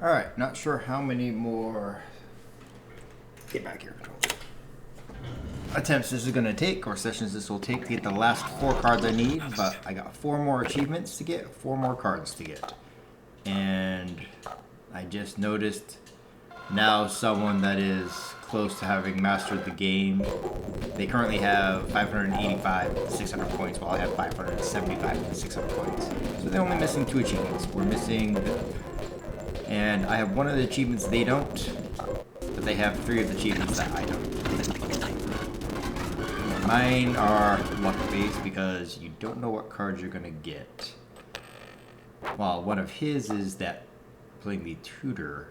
Alright, not sure how many more... Get back here, control. Attempts this is going to take, or sessions this will take to get the last 4 cards I need, but I got 4 more achievements to get, 4 more cards to get. And I just noticed now someone that is close to having mastered the game, they currently have 585 600 points, while I have 575 600 points. So they're only missing 2 achievements. We're missing, and I have one of the achievements they don't, but they have 3 of the achievements that I don't. Mine are luck-based because you don't know what cards you're gonna get. While one of his is that playing the tutor.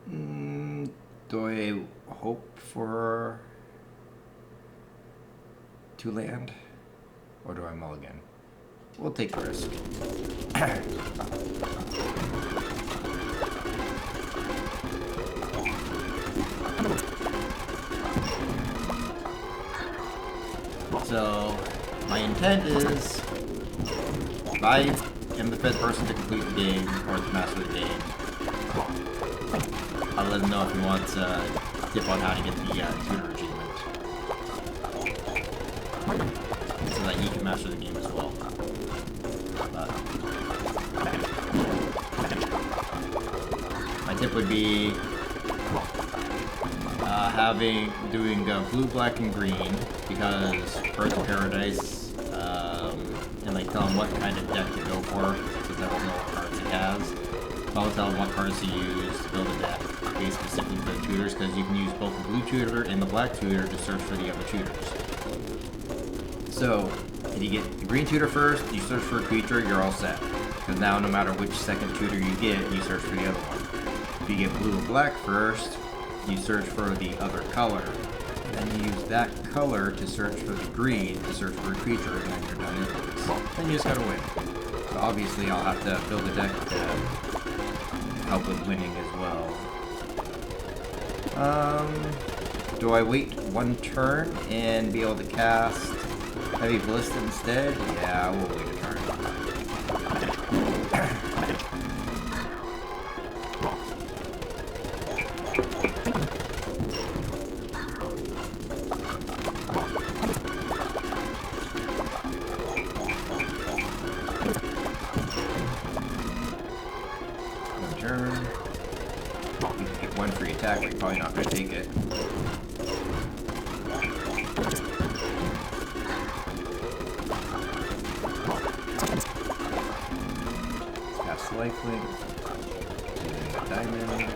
Do I hope for 2 land? Or do I mulligan? We'll take the risk. So, my intent is, if I am the 5th person to complete the game, or to master the game, I'll let him know if he wants a tip on how to get the tutor achievement. So that he can master the game as well. My tip would be doing blue, black, and green, because Birds of Paradise, and like tell him what kind of deck to go for, since I don't know what cards he has. So I'll tell him what cards to use to build a deck, based specifically for the tutors, because you can use both the blue tutor and the black tutor to search for the other tutors. So, if you get the green tutor first, you search for a creature, you're all set. Because now no matter which second tutor you get, you search for the other one. If you get blue or black first, you search for the other color. Then you use that color to search for the green, to search for a creature, and then you're done anyways. Then you just gotta win. So obviously I'll have to build a deck to help with winning as well. Do I wait 1 turn and be able to cast Heavy Ballista instead? Yeah, we'll wait a turn. Turn. You can get 1 free attack, but you're probably not going to take it. Cast lifelink. Diamond.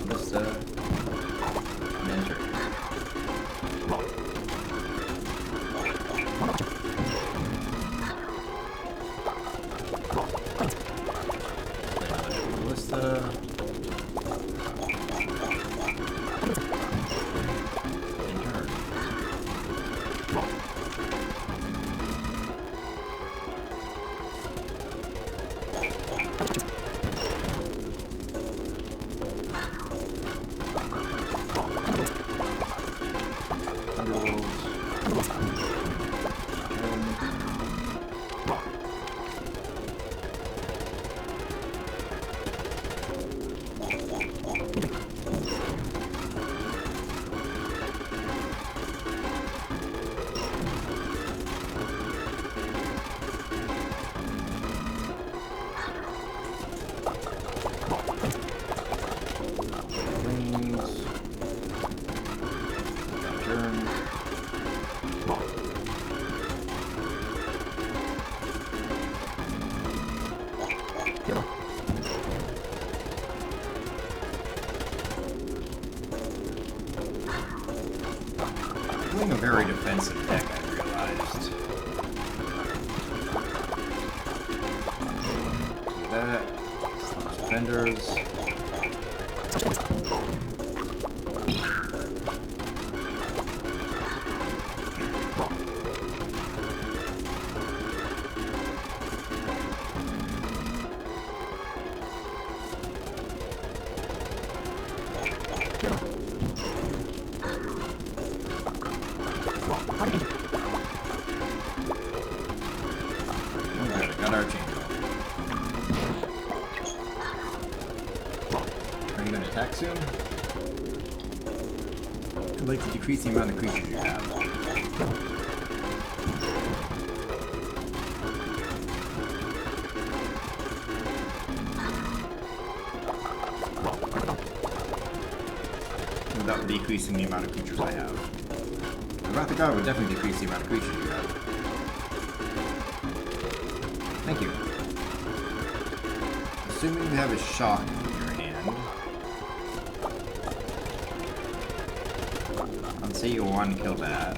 Ballista. And then turn. Doing a very defensive deck, I realized. Do that. Slash defenders. Got our chain going. attack soon. I'd like to decrease the amount of creatures you have. Without decreasing the amount of creatures I have. The Wrath of God would definitely decrease the amount of creatures you have. Thank you. Assuming you have a shock in your hand. I'd say you want to kill that.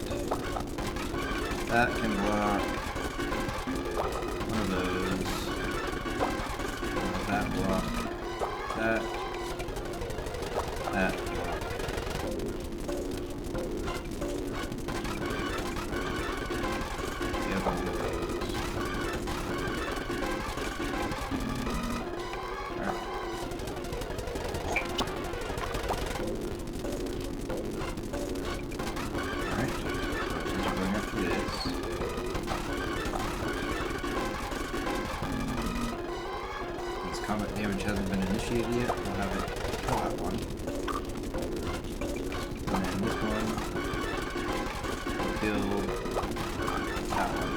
That can block one of those. That block. That. That. Combat damage hasn't been initiated yet. We'll have it kill that one. And then this one will kill that one.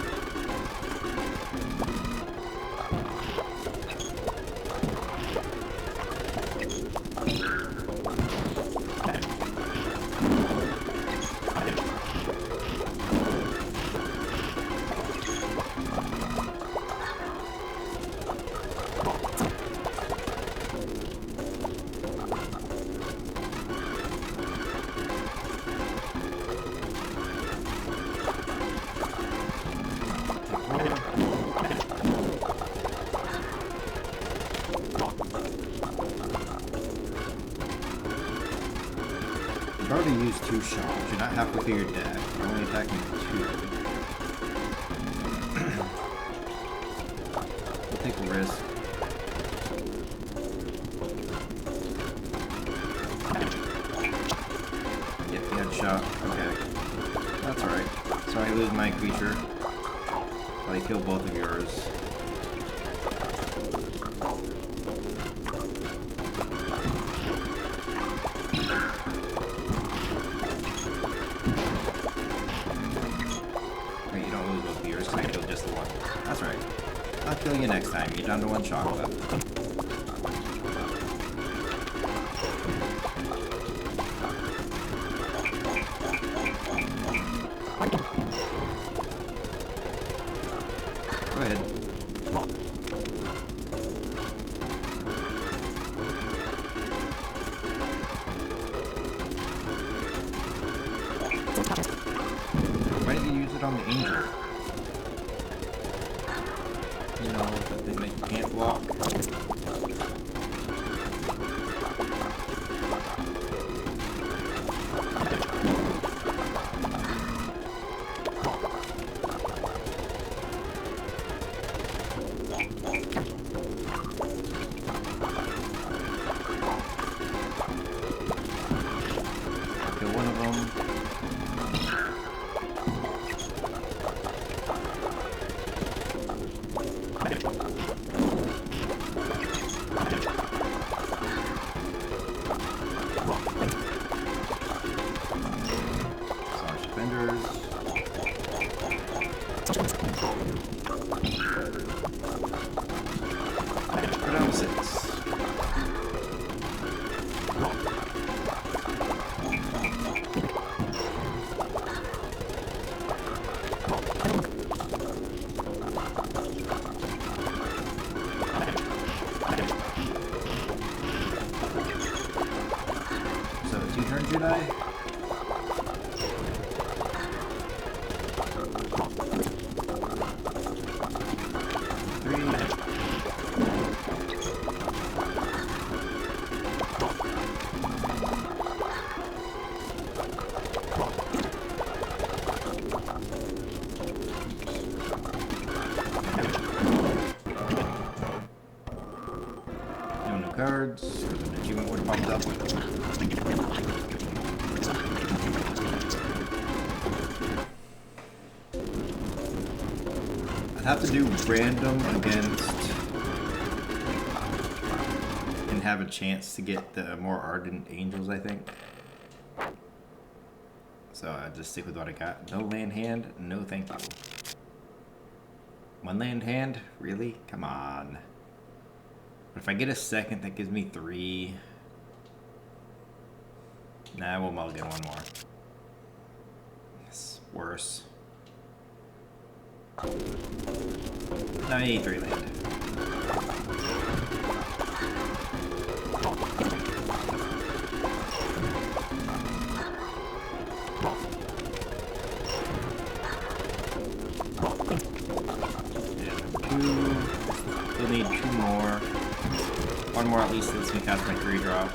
I've already used 2 shots. You're not halfway through your deck. You're only attacking 2. We'll take a risk. Yep, you had a shot. Okay. That's alright. So I lose my creature. So I kill both of yours. That's right. I'll kill you next time. You're down to 1 shock left. Go ahead. Why didn't you use it on the angel? You know, that thing that you can't block. Kill one of them. Did I? No new cards, because an achievement would have popped up. I'd have to do random against have a chance to get the more ardent angels, I think. So I just stick with what I got. No land hand, no thank you. One land hand? Really? Come on. But if I get a second, that gives me 3. Nah, we'll mulligan one more. It's worse. No, I need 3 land. We'll need 2 more. 1 more at least lets me cast my 3 drop.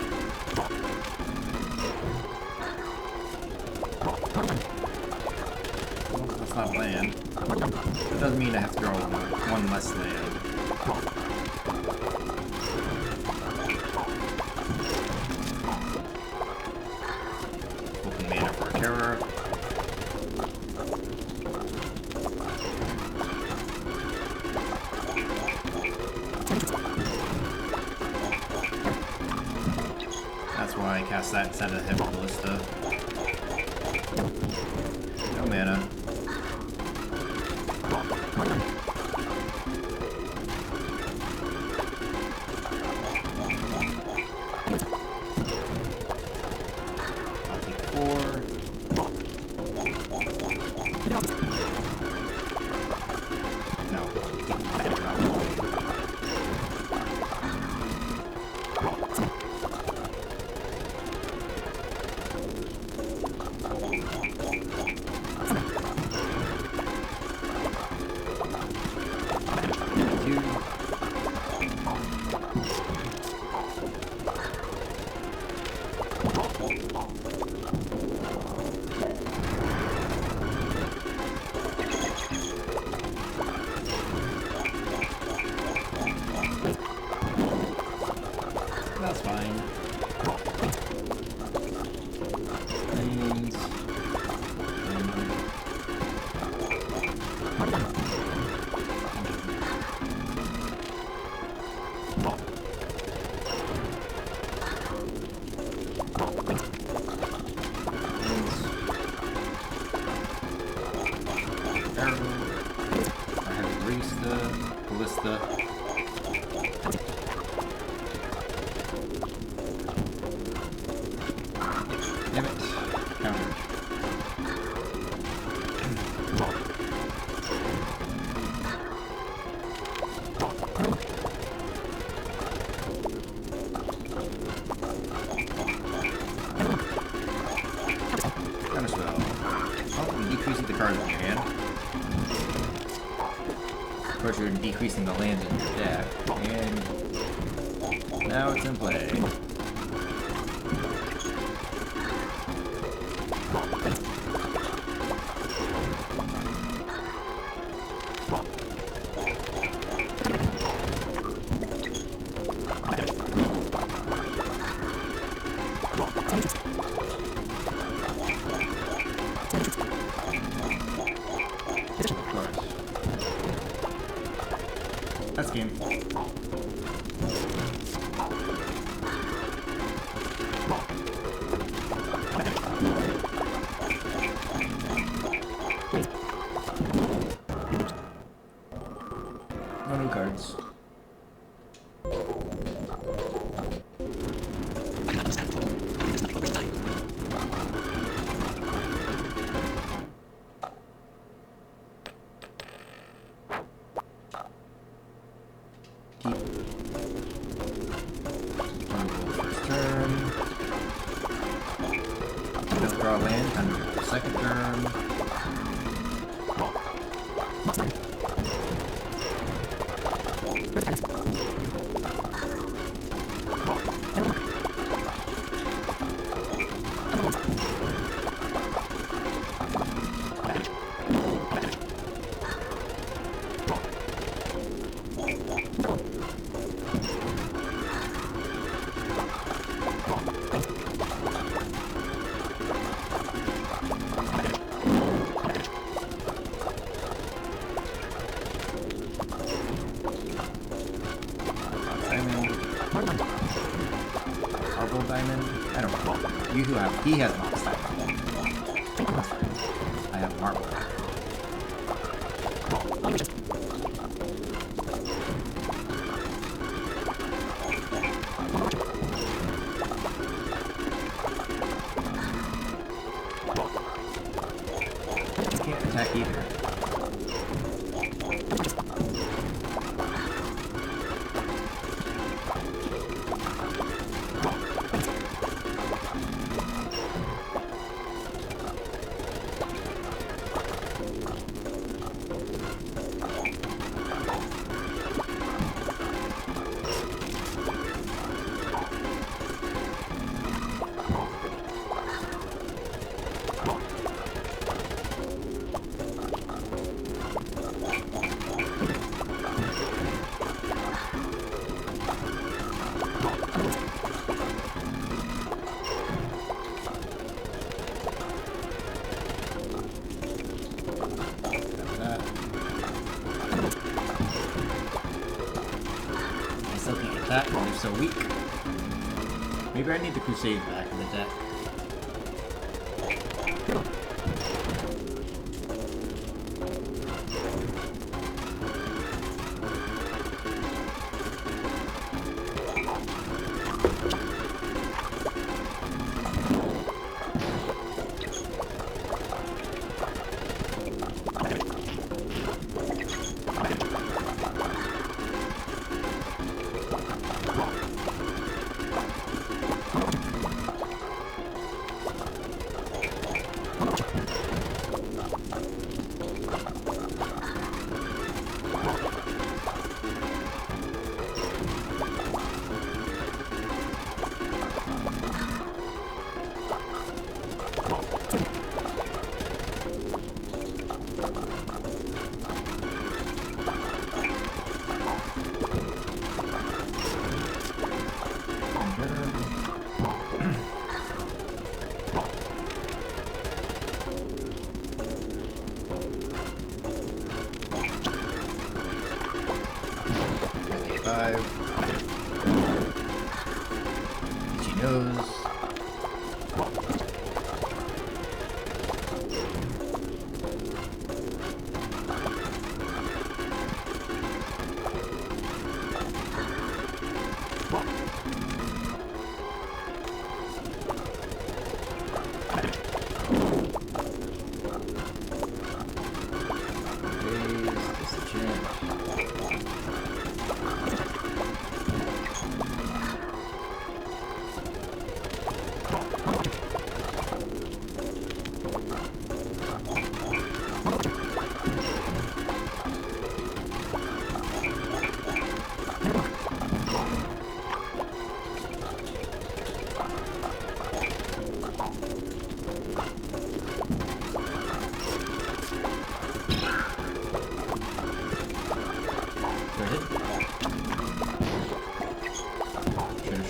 Well, that's not land. That doesn't mean I have to draw 1 less land. Open mana for a terror. That's why I cast that instead of Heavy Ballista. No mana. I'll take 4. No. That's fine. I have Ballista. Damn it. Counter. Counter spell. Oh, you're decreasing the cards in your hand. Of course, you're decreasing the lands in your deck. And now it's in play. That's game. No new cards. First turn. Don't draw land. Time to go second turn. diamond? I don't know. You who have, he has Mox diamond. I have marble. Can't attack either. Attack when they're so weak. Maybe I need the Crusade back in the deck. Itchy nose.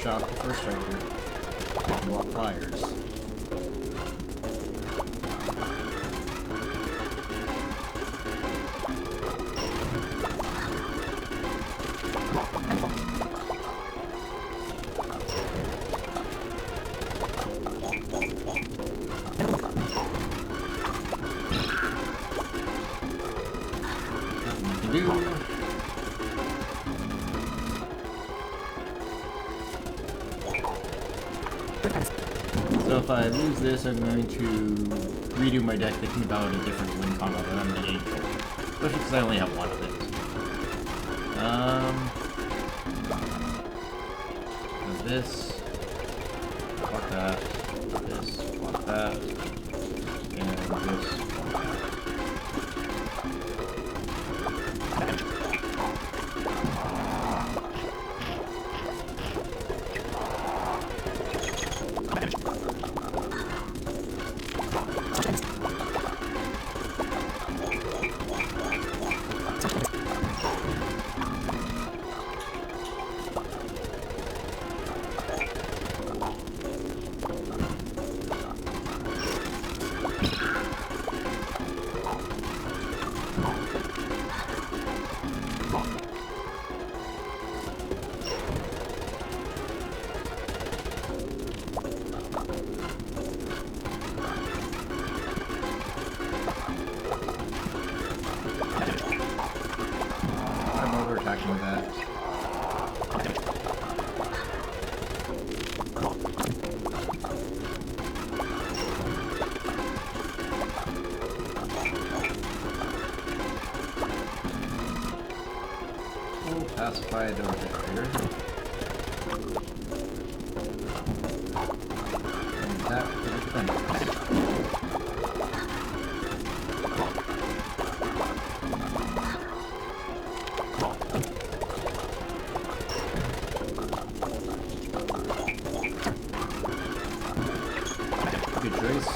Shot the first striker. Block fires. Nothing you can do. So if I lose this, I'm going to redo my deck thinking about a different win combo that I'm going to gain. Especially because I only have one of it. This, block that, this, block that, and this, block that. attacking with that. Oh, pacify the regenerator. And attack the defenders. Good choice.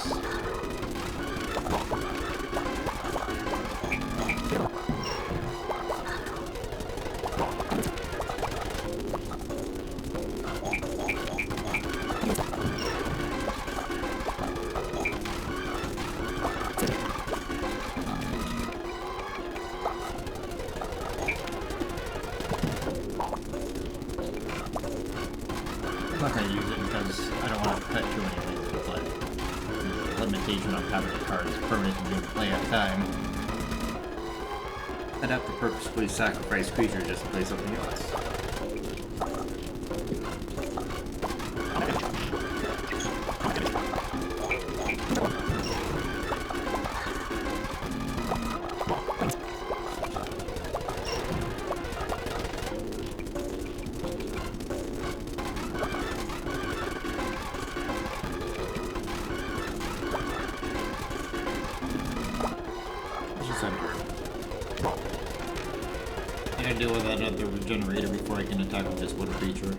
I'm not going to use it because I don't want to cut you anyways, but limitation on having the cards permanent and being play at a time. I'd have to purposefully sacrifice creature just to play something else. I gotta deal with that other regenerator before I can attack with this wood creature.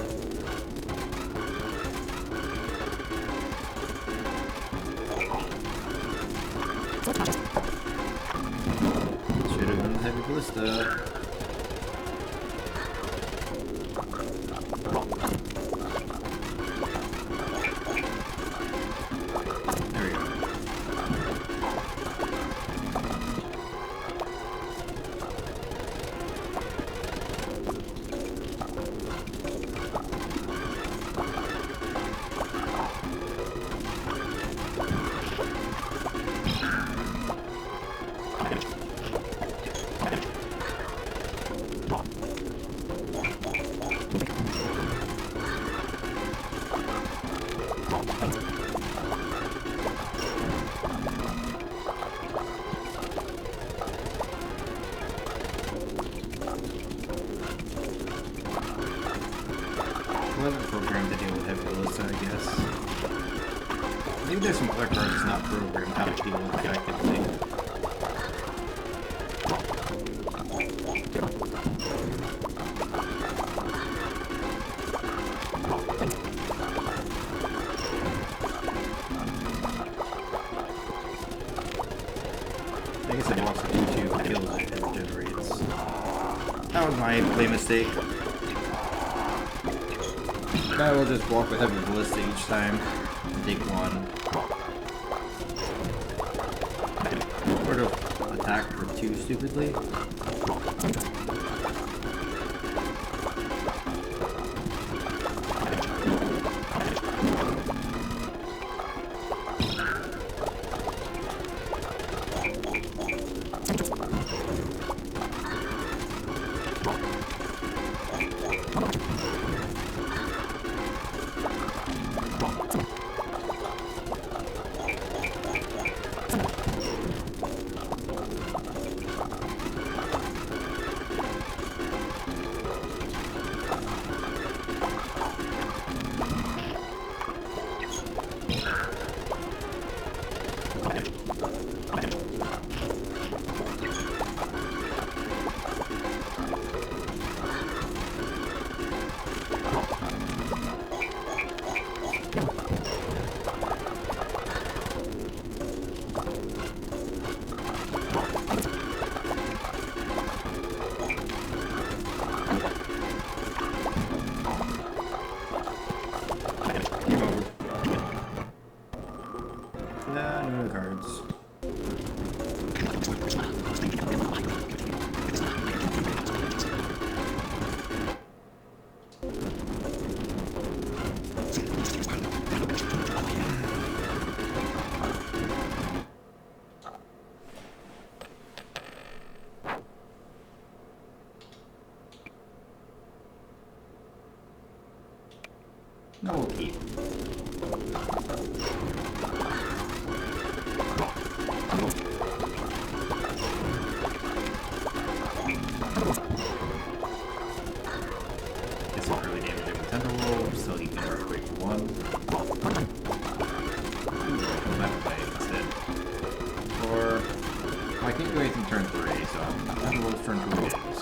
Should have been heavy ballista. There we go. Wasn't programmed to deal with heavy ballista, I guess. Maybe there's some other cards that's not programmed how to deal with effectively. I guess I watched the YouTube kills it generates. That was my play mistake. I will just walk with heavy ballista each time and take one. Sort of attack for two stupidly. No, we'll keep. Get some early damage in the Tendril so he can break 1. That way instead. Or I can't do anything turn 3, so Tendril's turn 3 it is.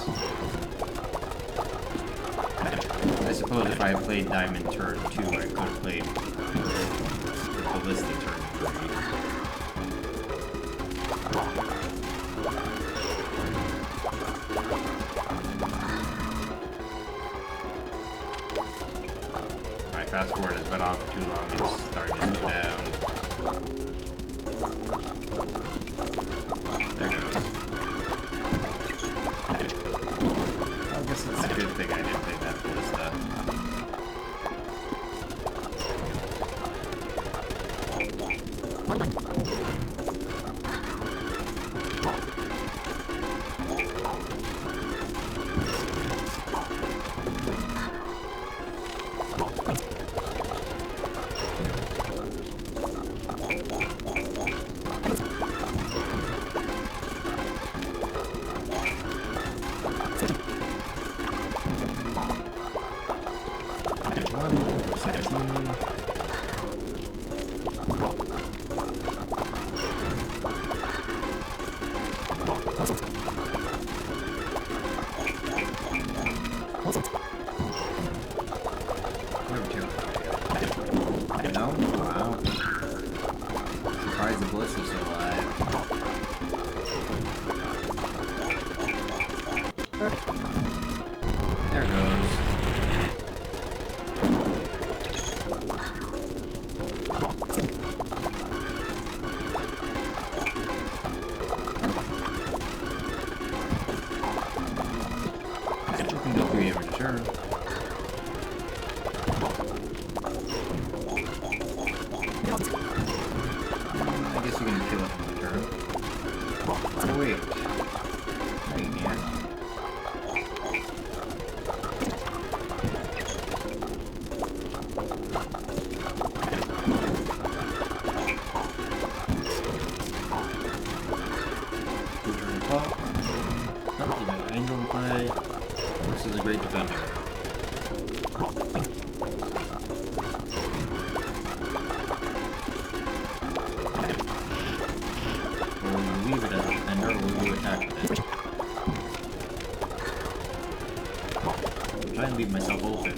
I suppose if I had played Diamond turn 2, I could have played the Ballista turn 3. My fast forward has been off for too long, it's starting to slow down. There it goes. I guess it's a good thing I didn't play that Ballista. There it goes. You can go 3 damage a turn. I guess you can kill it in the turn. Oh wait. No, you can't. This is a great defender. Will you leave it as a defender, or will you attack with it? I'm trying to leave myself open.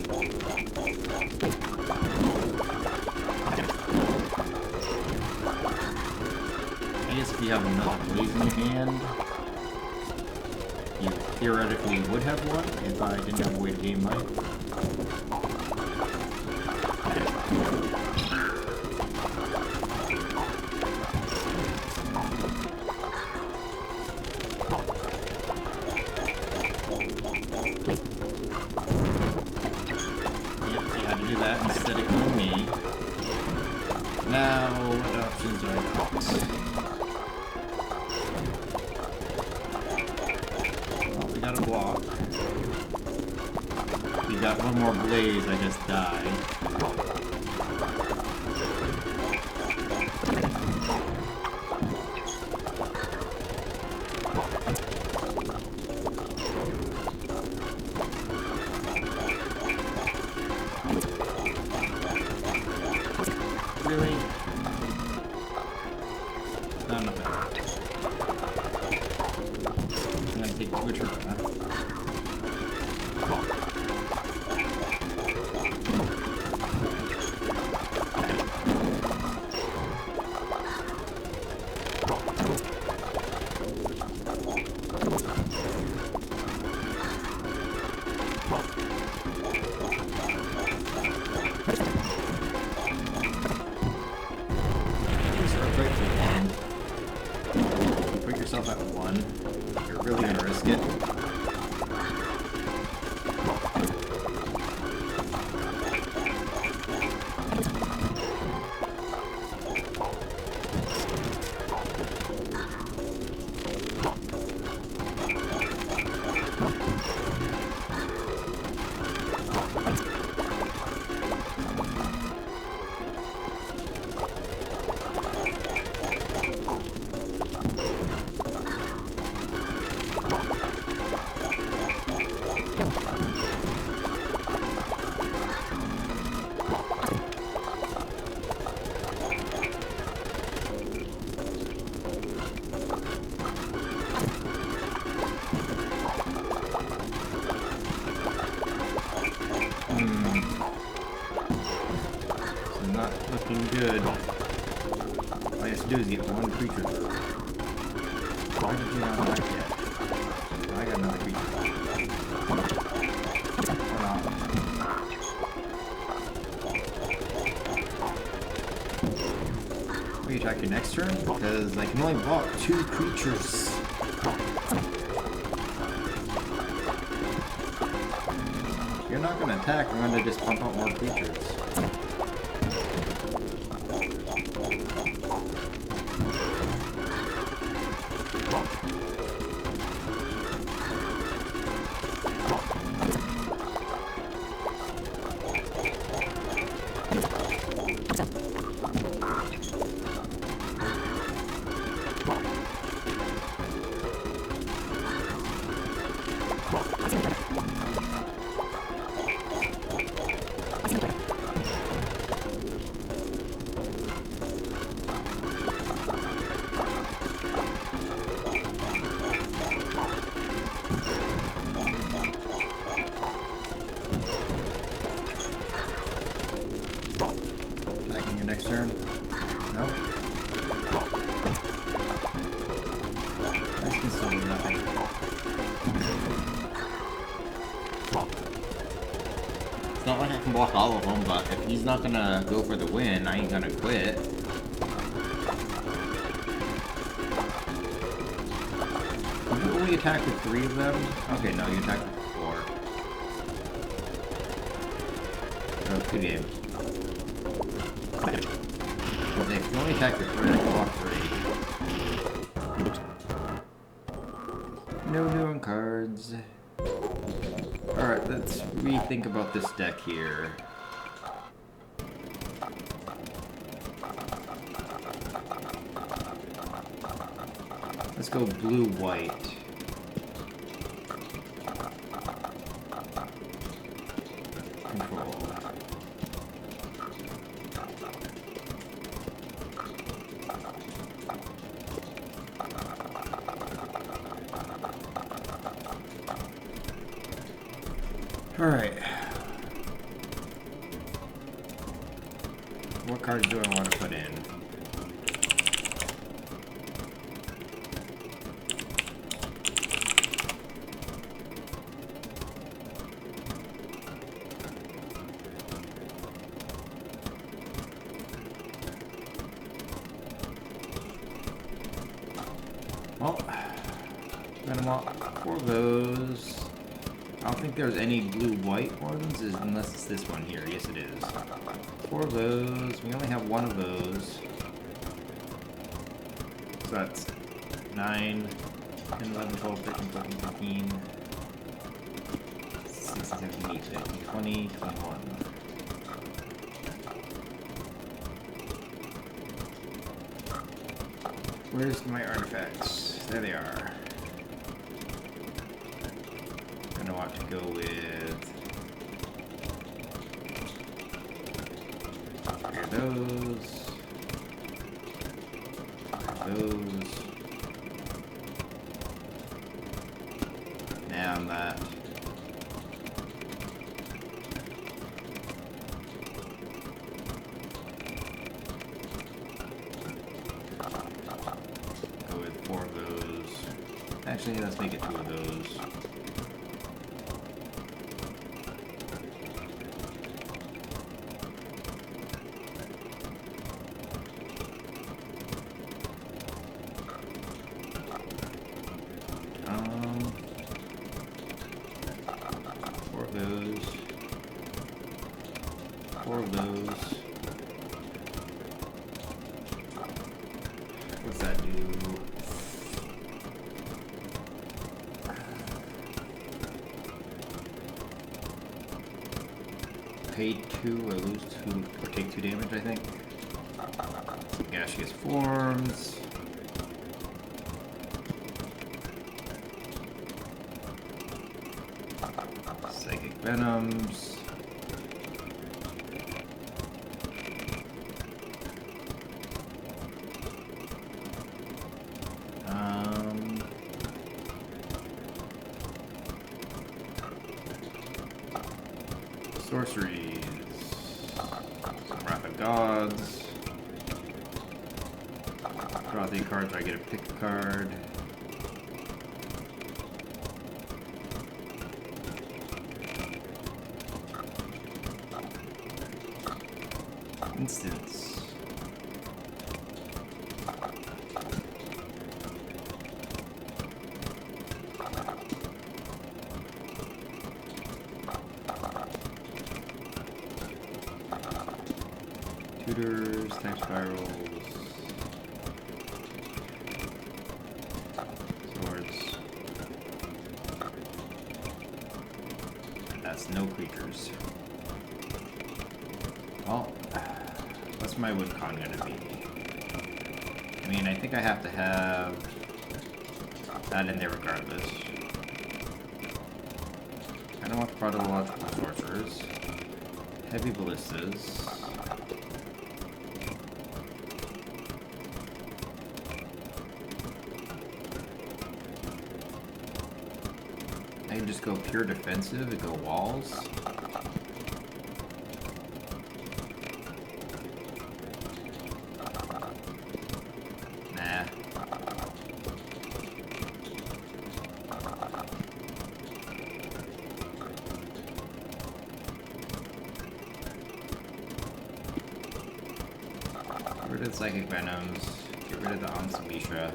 I guess if you have another blaze in your hand, you theoretically would have one if I didn't have a way to gain life. Yep, you had to do that instead of killing me. Now, what options do I got? Got a block. We got one more blaze, I just died. Really? Not enough. I'm gonna take 2 a turn, huh? Put yourself at 1. You're really gonna risk it. looking good. All you have to do is get one creature through. Why did you not attack yet? I got another creature. Or not. Will you attack your next turn? Because I can only block 2 creatures. If you're not going to attack, I'm going to just pump out more creatures. Next turn? No? I can still do nothing. It's not like I can block all of them, but if he's not gonna go for the win, I ain't gonna quit. Can you only attack with 3 of them? Okay, no, you attack with 4. Oh, 2 games. If you only attack the 3, I can block 3. No new cards. Alright, let's rethink about this deck here. Let's go blue-white. Control. Alright. What cards do I want to put in? Well, I'm gonna want 4 of those. I don't think there's any blue-white ones, unless it's this one here. Yes, it is. 4 of those. We only have 1 of those. So that's 9, 10, 11, 12, 13, 14, 15, 16, 17, 18, 19, 20, 21. Where's my artifacts? There they are. I want to go with those. And that. Go with 4 of those. Actually, let's make it 2 of those. Four of those. What's that do? Pay 2 or lose 2 or take 2 damage, I think. Some gaseous forms. Psychic venoms. Sorceries. Some Wrath of Gods. Draw 3 cards, I get a pick card. Instance. Tutors, type spirals, swords. That's no creatures. Well, what's my win con gonna be? I mean, I think I have to have that in there regardless. I don't want chronological sorcerers. Heavy ballistas. I can just go pure defensive and go walls. Nah. Get rid of the Psychic Venoms. Get rid of the Onsalisha.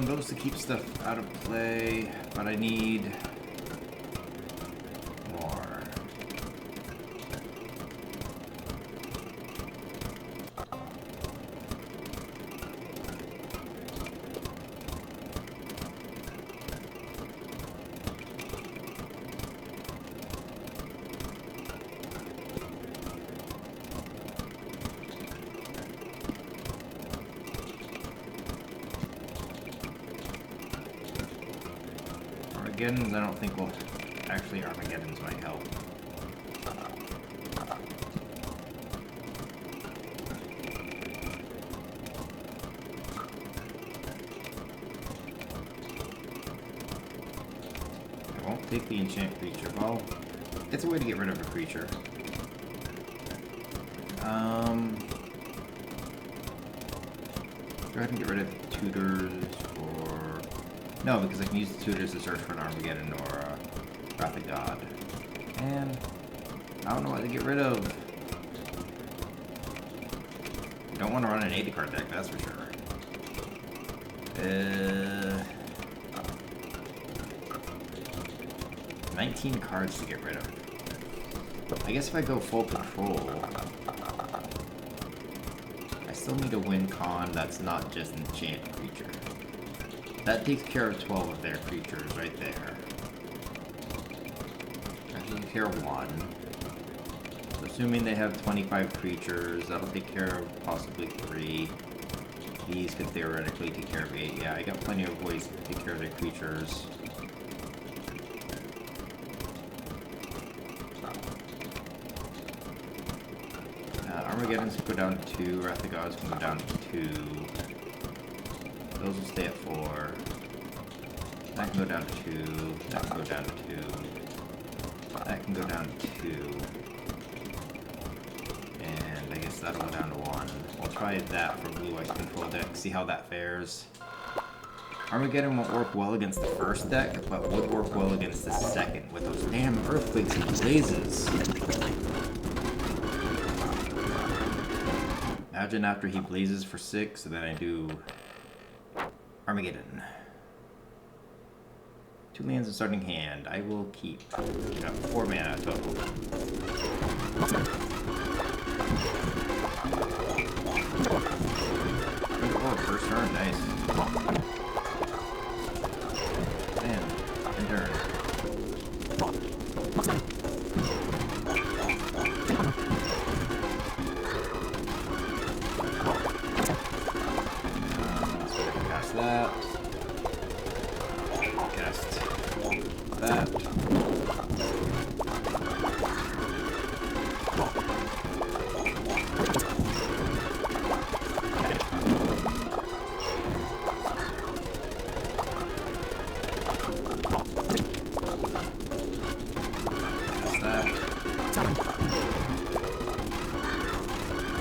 Those to keep stuff out of play, but I need more. Armageddons, I don't think will... Actually, Armageddons might help. I won't take the enchant creature. Well, it's a way to get rid of a creature. Go ahead and get rid of the tutors, or... No, because I can use the tutors to search for an Armageddon or a Wrath of God. And I don't know what to get rid of. You don't want to run an 80 card deck, that's for sure. 19 cards to get rid of. I guess if I go full control, I still need a win con that's not just an enchant creature. That takes care of 12 of their creatures right there. I take care of 1. So assuming they have 25 creatures, that'll take care of possibly 3. These could theoretically take care of 8. Yeah, I got plenty of ways to take care of their creatures. Armageddons can go down to 2, Wrath of Gods can go down to 2. Those will stay at 4. That can go down to 2. That can go down to 2. That can go down to 2. And I guess that'll go down to 1. We'll try that for blue white control deck, see how that fares. Armageddon won't work well against the first deck, but would work well against the second with those damn earthquakes and blazes. Imagine after he blazes for 6, and then I do Armageddon. 2 lands in starting hand. I will keep. You got 4 mana total. Oh, first turn, nice. Man, end turn. That. Cast that.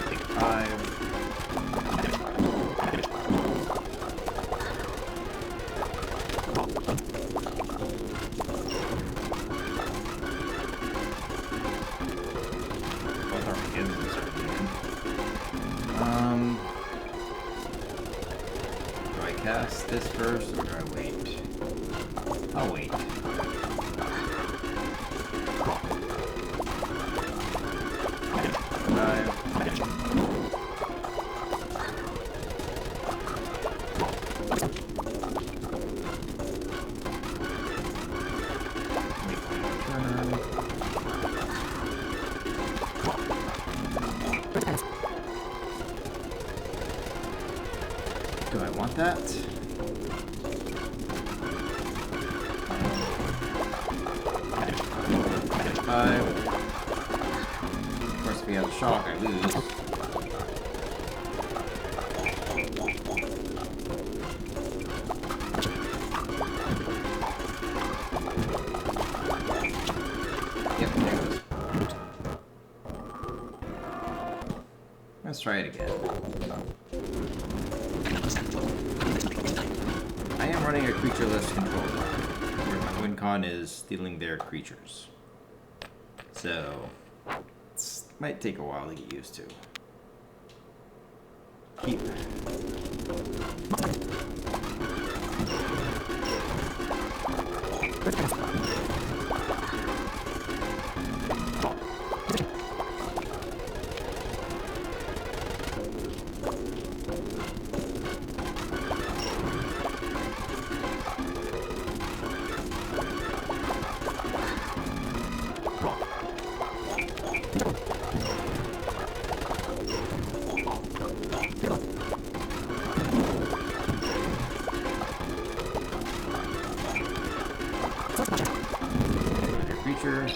Take 5. Both our begins are do I cast this first or do I wait? I'll wait. Do I want that? Of course, if he has a shock, I lose. Yep, there it goes. Let's try it again. I am running a creatureless control where my win con is stealing their creatures. So, it might take a while to get used to. Keep. Creature.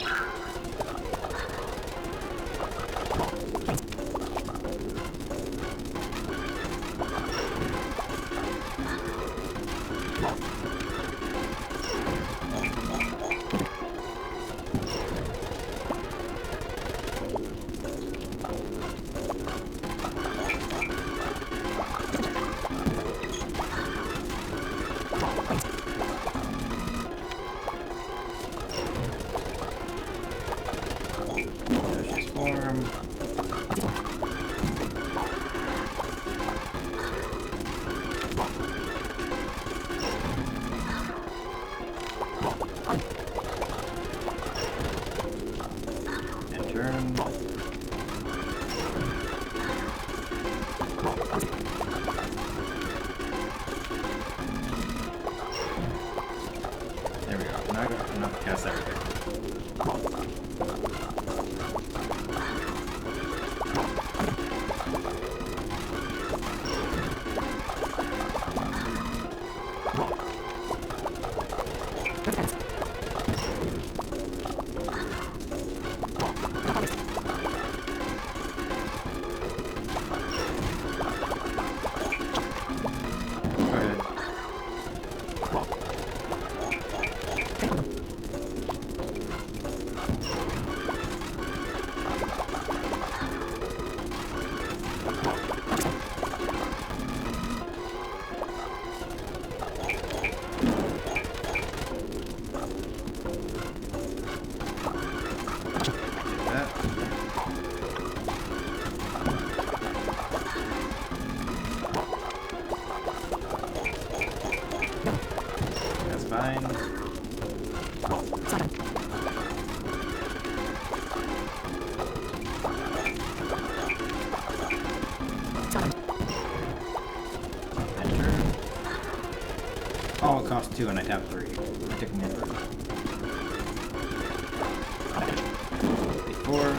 There we go. Now I got enough to cast everything. Fine. Enter. Oh, it costs 2 and I have 3. I took an effort. 4.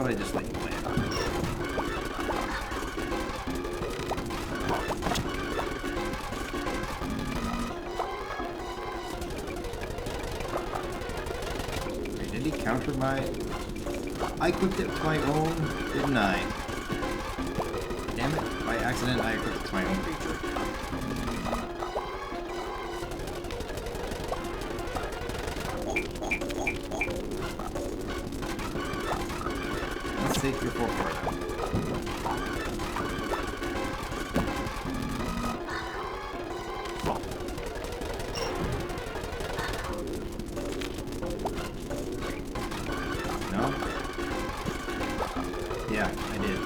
about I just let you play it? Wait, did he counter my... I equipped it to my own, didn't I? Damn it, by accident I equipped it to my own creature. Let's take your 4 card. No? Yeah, I did.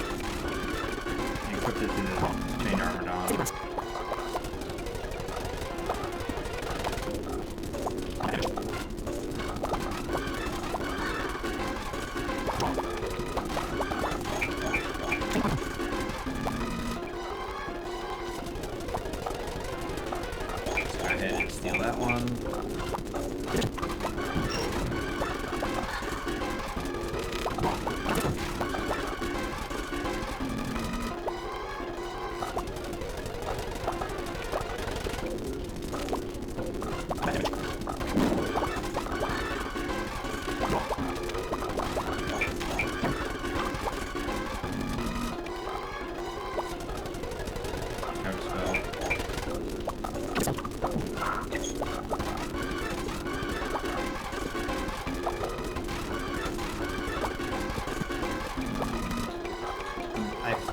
I equipped it to the chain armor dog. Steal that one.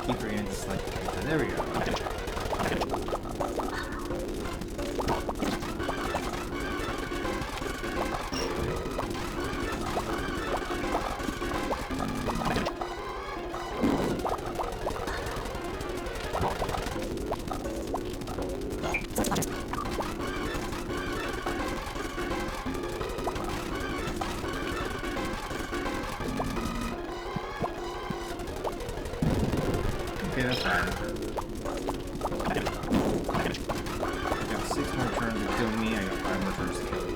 Keep forgetting to select the picture. There we go. Okay, that's fine. I got 6 more turns to kill me, I got 5 more turns to kill you.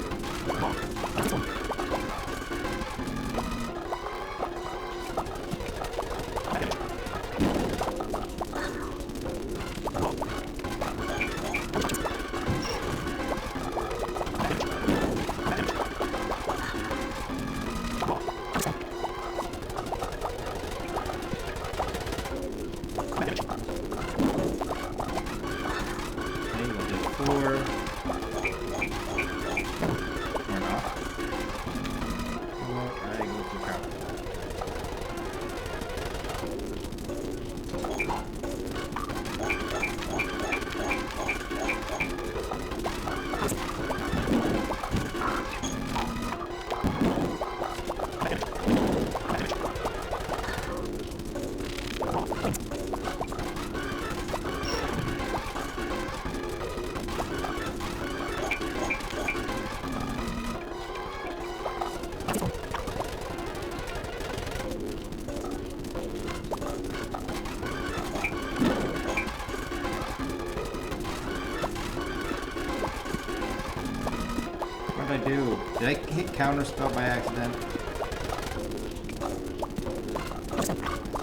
What did I do? Did I hit counterspell by accident?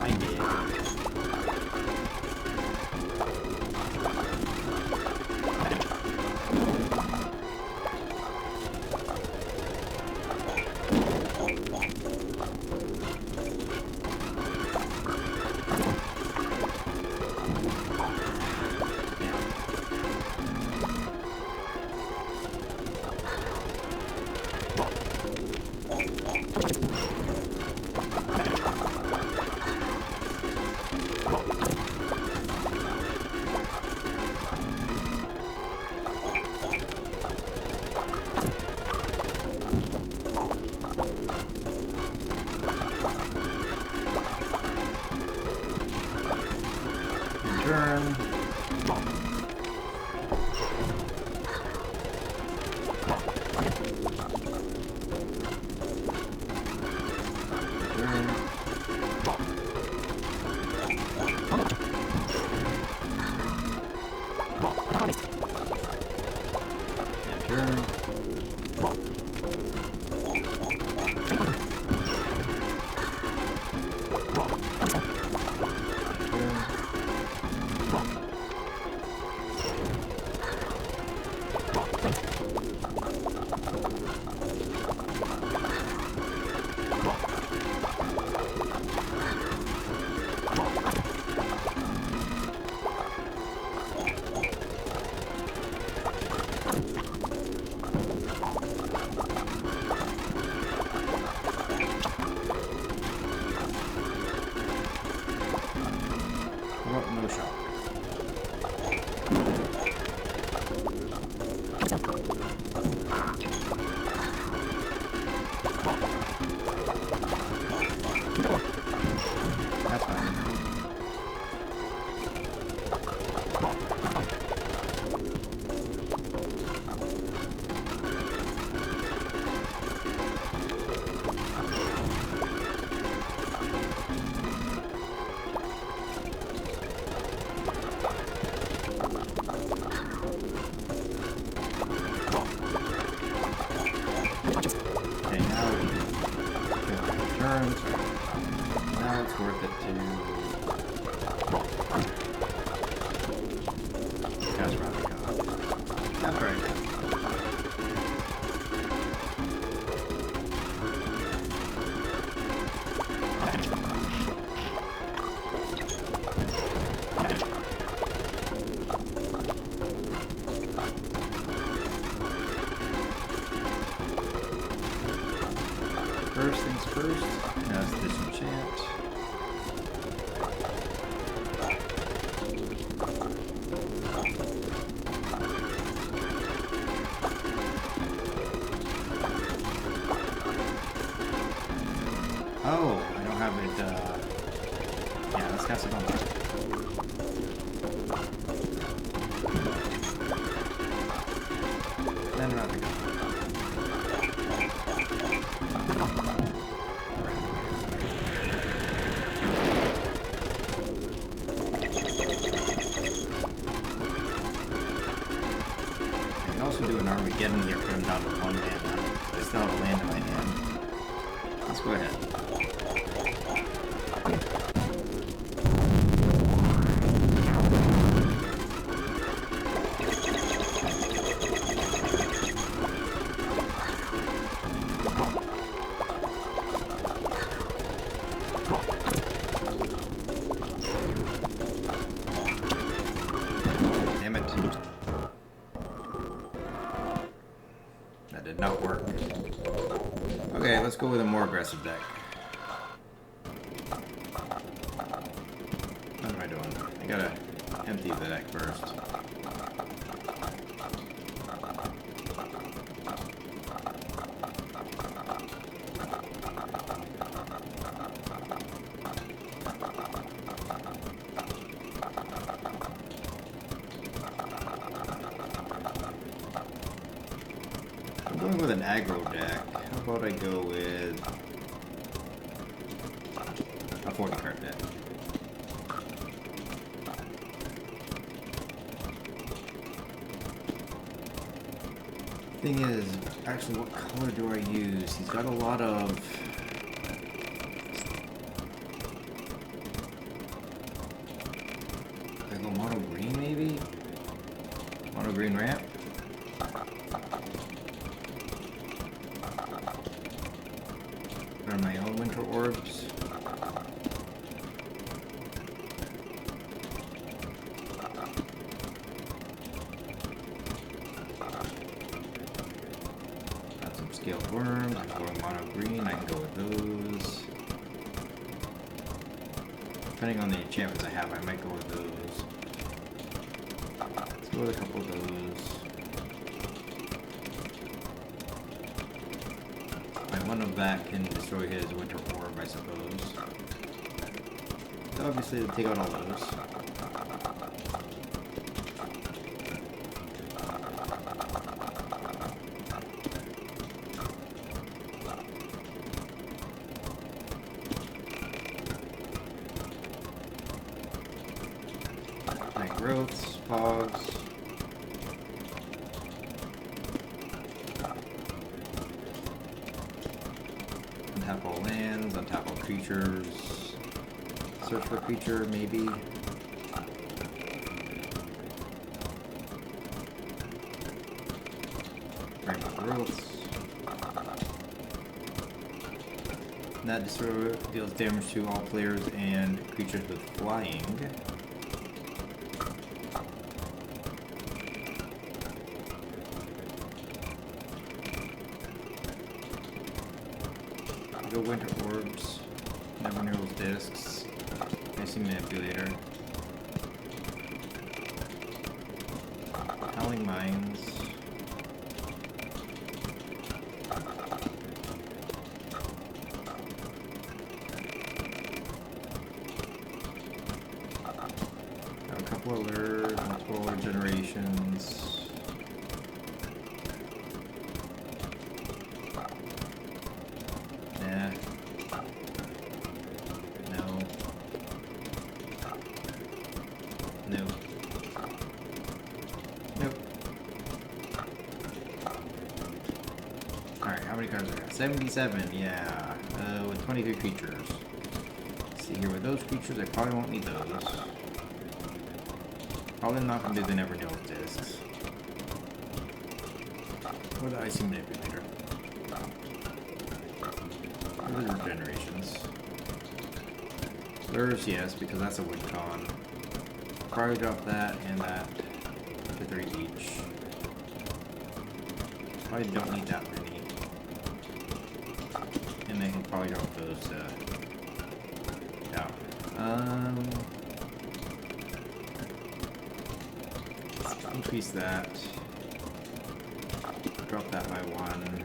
I did. Turn. Turn. turns. Now it's worth it to... That's right. That's right. First things first, now it's disenchant. Oh, I don't have it, yeah, let's cast it on there. Then around we go. Do an Armageddon here, put him down to 1 mana. I still have a land in my hand. Let's go ahead. Damn it. That did not work. Okay, let's go with a more aggressive deck. What am I doing? I gotta empty the deck first. I'm going with an aggro deck. How about I go with a 40 card deck? Thing is, actually, what color do I use? He's got a lot of... I go mono green, maybe? Mono green ramp? Or my own winter orbs? Scaled worms, I'm going mono green, I can go with those. Depending on the enchantments I have, I might go with those. Let's go with a couple of those. My one of that can destroy his winter orb, I suppose. So obviously, take out all those. Growths, fogs. Untap all lands, untap all creatures. Search for a creature, maybe. Bring up growths. That destroyer deals damage to all players and creatures with flying. Go winter orbs, never Neural's discs, Facing Manipulator, Howling Mines, have a couple of lures, multiple alert generations. Nah. No. No. Nope. Alright, how many cards do I got? 77, yeah. with 23 creatures. Let's see here, with those creatures, I probably won't need those. Probably not going to do the Never Know discs. Or the Icy Manipulator. Or the Regenerations. Lures, yes, because that's a wood con. Probably drop that and that to 3 each. Probably don't need that many. And then can probably drop those down. Increase that. Drop that by 1.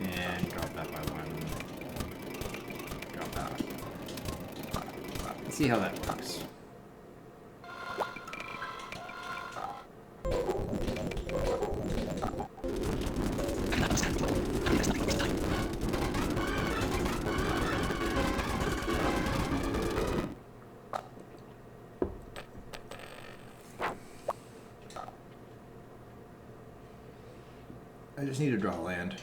And drop that by 1. Drop that. Let's see how that works. I just need to draw land.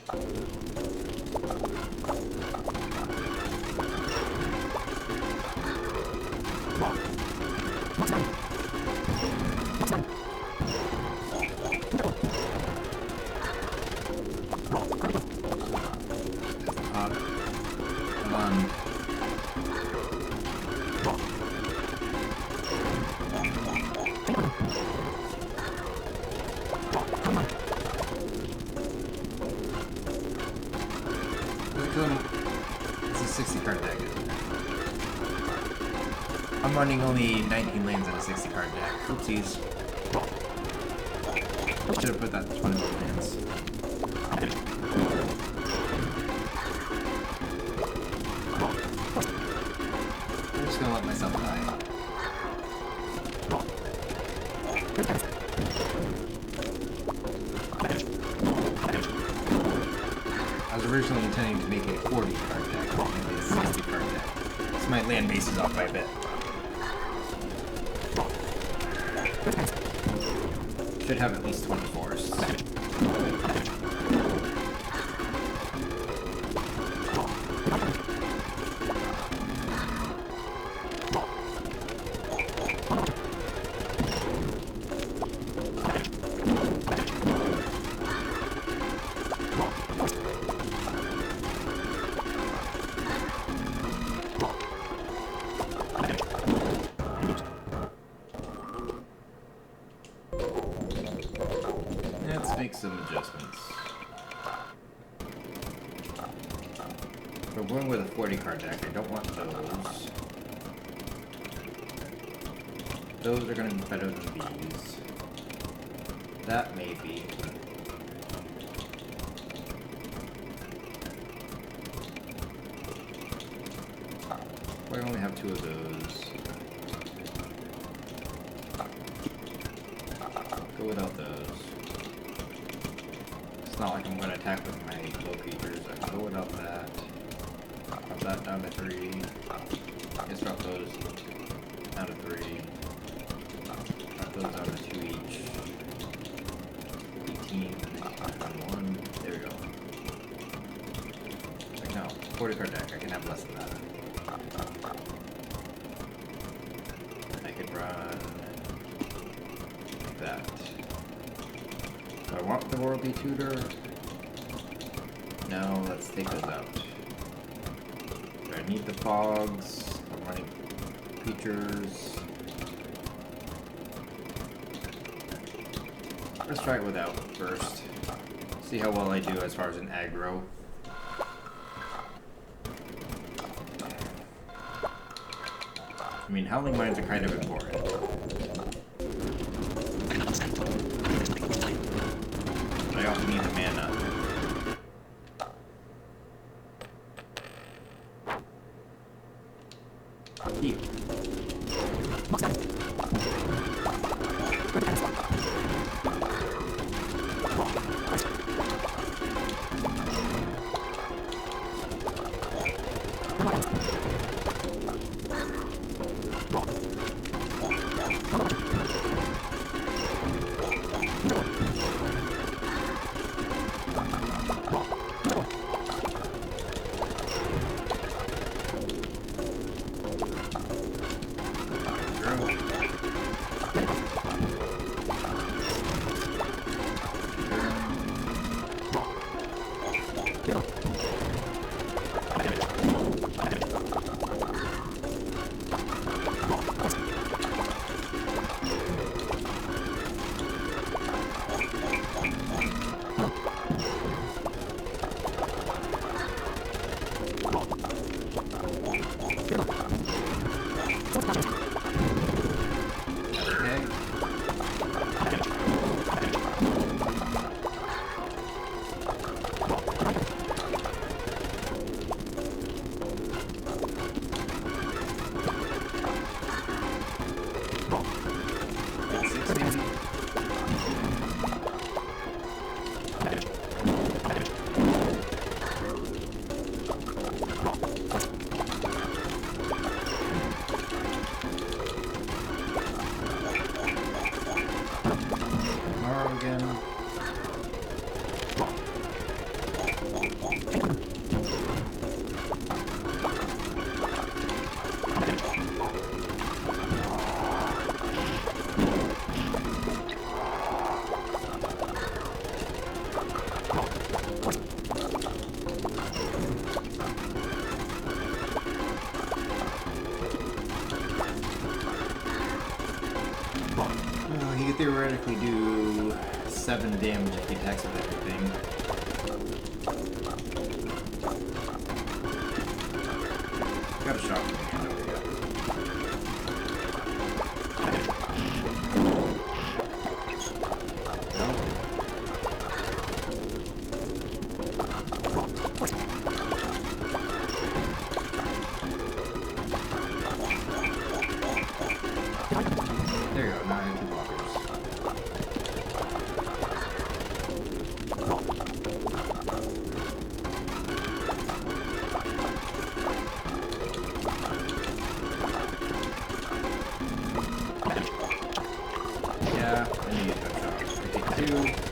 It's a 60 card deck. I'm running only 19 lands in a 60 card deck. Oopsies. Should have put that to 20 lands. I'm just gonna let myself die. I was originally intending to make it a 40 card deck, not maybe a 60 card deck. So my land base is off by a bit. Should have at least 20 forests. Let's make some adjustments. We're going with a 40 card deck. I don't want those. Those are going to be better than these. That may be. I only have 2 of those. Go without those. It's not like I'm going to attack with my low creatures. I can go without that. Drop that down to 3. Just drop those down to 3. Drop those down to 2 each. 18. 1. There we go. Like, no, 40 card deck. I can have less than that. I could run like that. Do I want the Royalty Tutor? No, let's take those out. Do I need the fogs? I'm running creatures. Let's try it without first. See how well I do as far as an aggro. I mean, Howling Mines are kind of important. I also need the mana. Heal. again. He could theoretically do 7 damage if he attacks with everything. Got a shotgun hand over here. There you go, now I have 2 blockers. Yeah, I need to get that shot. I take 2.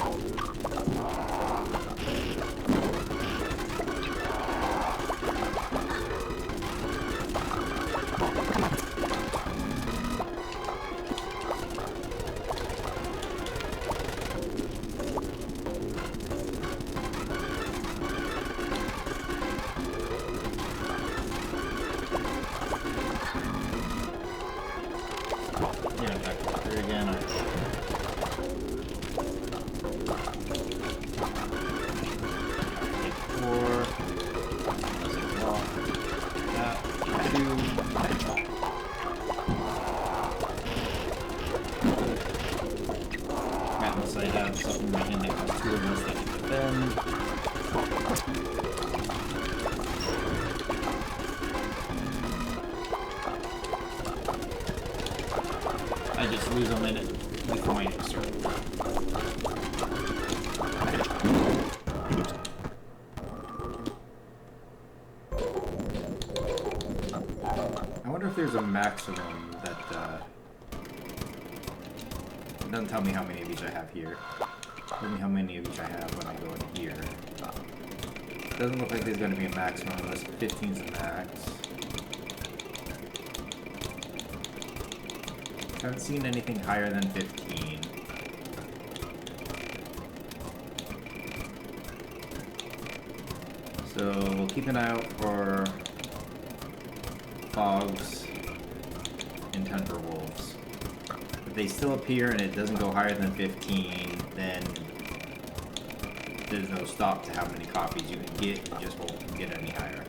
Yeah, back to 3 again. Take 4. That 2. Unless I have something in my hand that costs 2 unless they can defend. I just lose a minute before my next turn. I wonder if there's a maximum that it doesn't tell me how many of each I have here. Tell me how many of each I have when I go in here. It doesn't look like there's going to be a maximum unless 15's the max. I haven't seen anything higher than 15. So we'll keep an eye out for fogs and tundra wolves. If they still appear and it doesn't go higher than 15, then there's no stop to how many copies you can get. You just won't get any higher.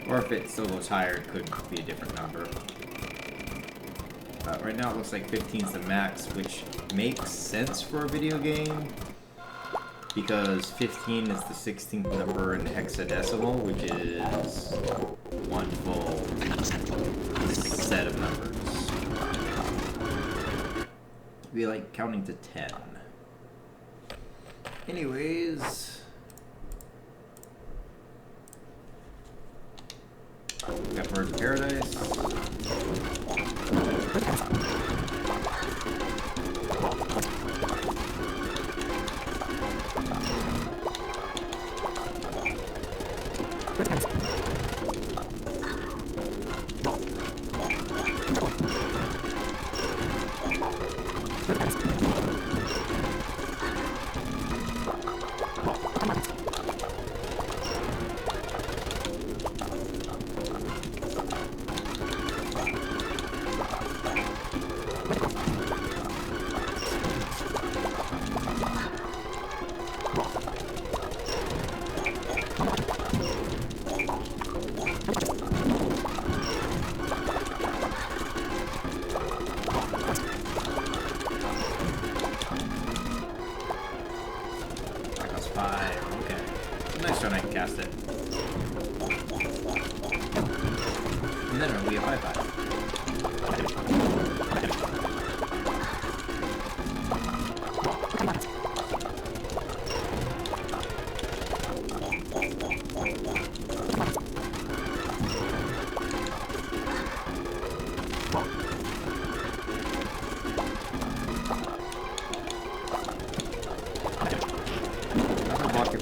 Or if it still goes higher, it could be a different number. Right now it looks like 15's the max, which makes sense for a video game because 15 is the 16th number in hexadecimal, which is 1 full set of numbers. It'd be like counting to 10. Anyways, got Birds of Paradise. I can cast it. And then it'll be a 5/5.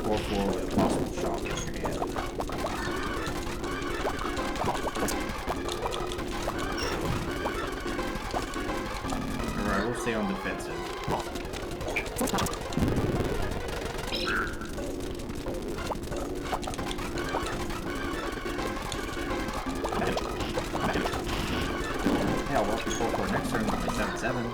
4/4 with a possible shock in your hand. Alright, we'll stay on defensive. Yeah, I'll walk you 4/4 next turn, we'll play 7/7.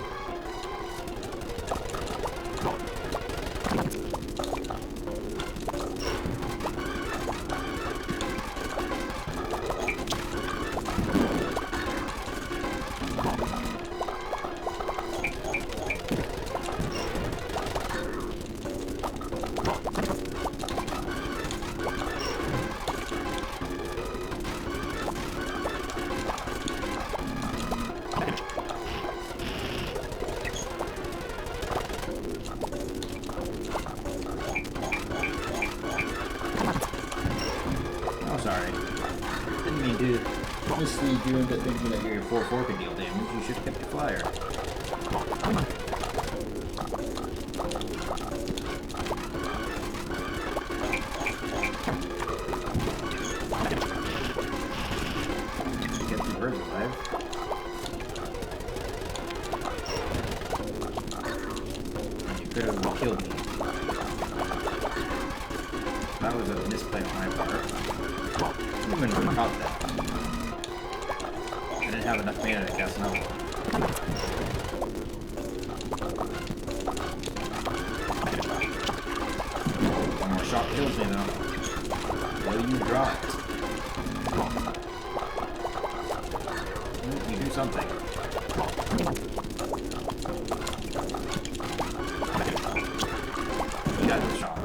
Sorry. Didn't mean to mislead you into thinking that your 4/4 could deal damage. You should have kept your flyer. Get the birds alive. You could have killed me. That was a misplay on my part. Even if I caught that. I didn't have enough mana to cast another one. One more shot kills me though. Will you draw it? You do something. You got the shot.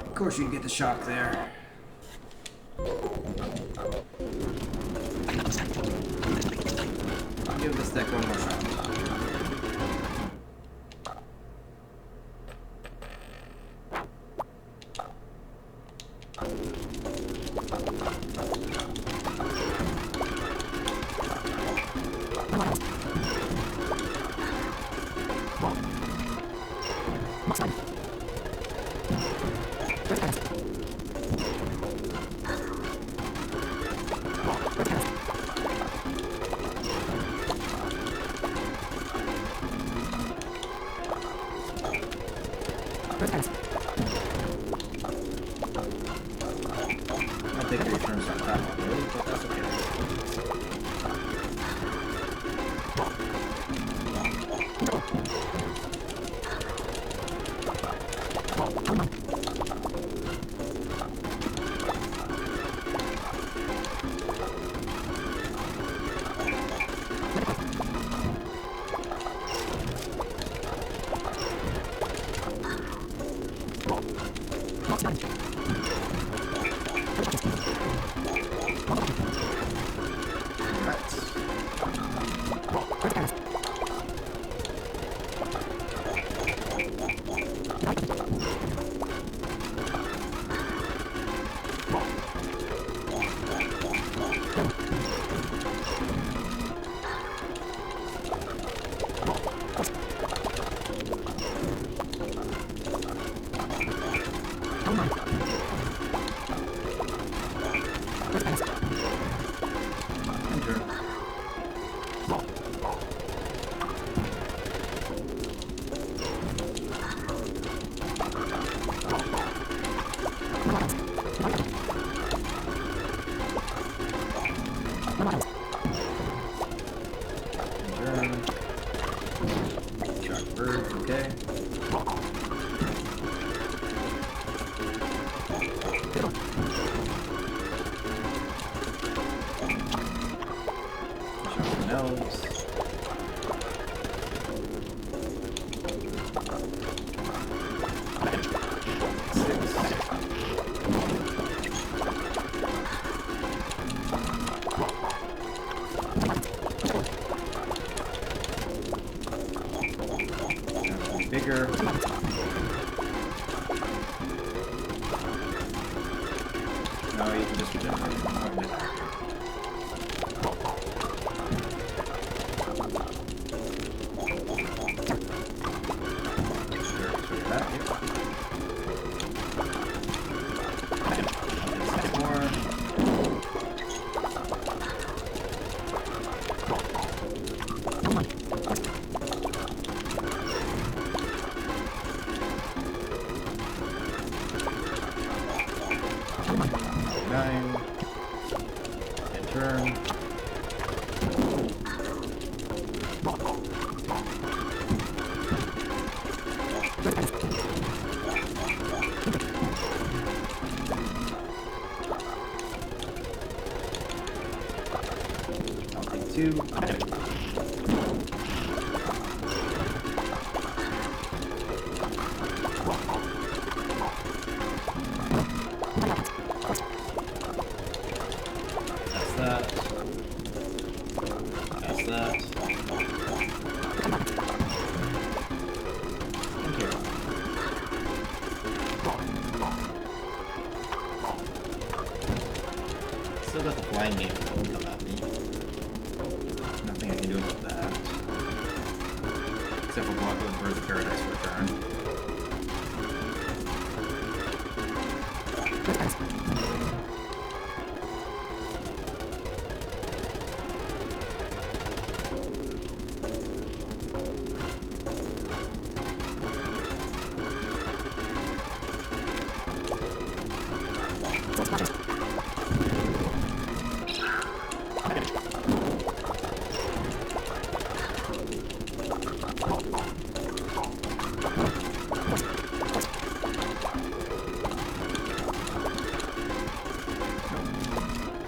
Of course you get the shock there. I'll give this deck one more shot. I think your turn's not that long, really, but that's okay. Bigger. No, you can just regenerate. Sure, that. Yep. turn. I'll take 2. Still got the flying game come at me. Nothing I can do about that. Except for blocking with Birds of Paradise for a turn.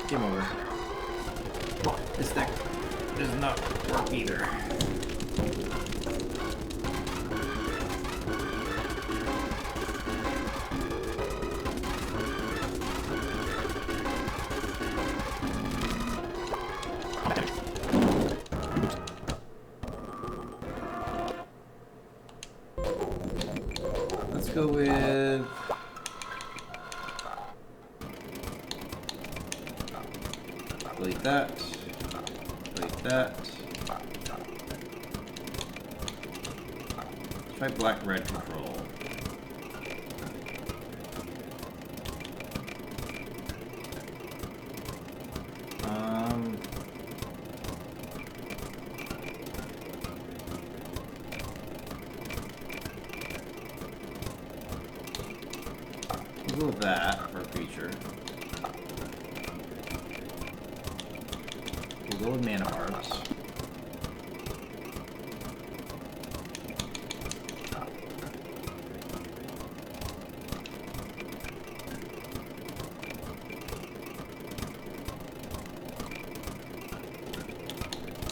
Game over. This deck does not work either. Let's go with delete that, delete that. Try black-red control. We'll go with that for a creature. We'll go with mana barbs.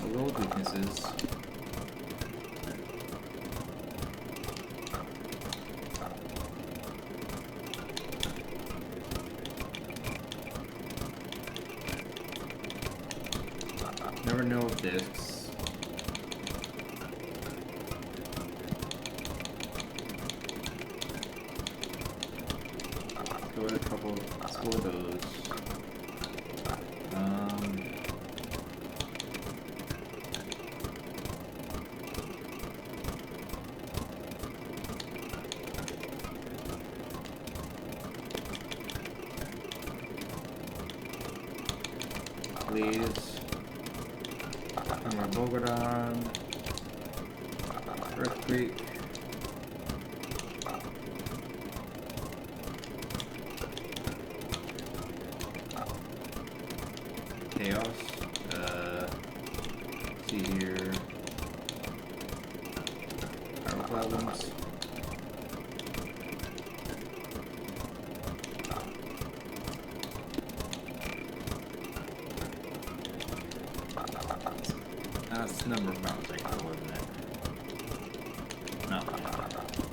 We'll go with weaknesses. Never know of discs. Go with a couple. Let's go with those. Please. Bogodon, Earth Creek, Chaos, see here, Pyroclasms, that's the number of mountains I can go, isn't it? No.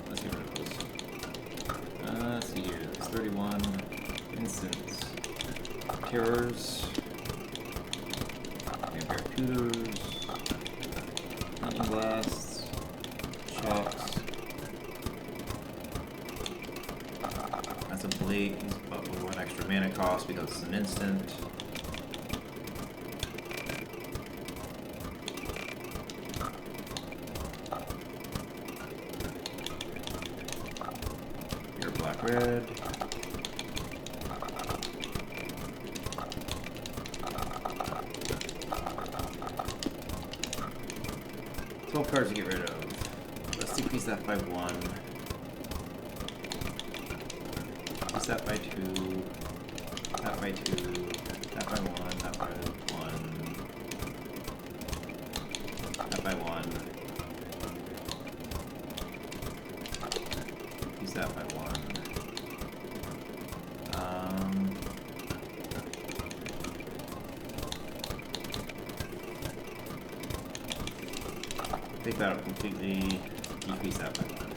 Let's get rid of those. Let's see here. It's 31. Instants. Cures. Vampire Tutors. Mountain Blasts. Shocks. That's a Blaze, but with 1 extra mana cost because it's an instant. Red. Twelve cards to get rid of. Let's decrease that by 1. Decrease that by 2. That by 2. That by one, that by one. That by one. Use that by one. Take that out completely. Decrease that by one.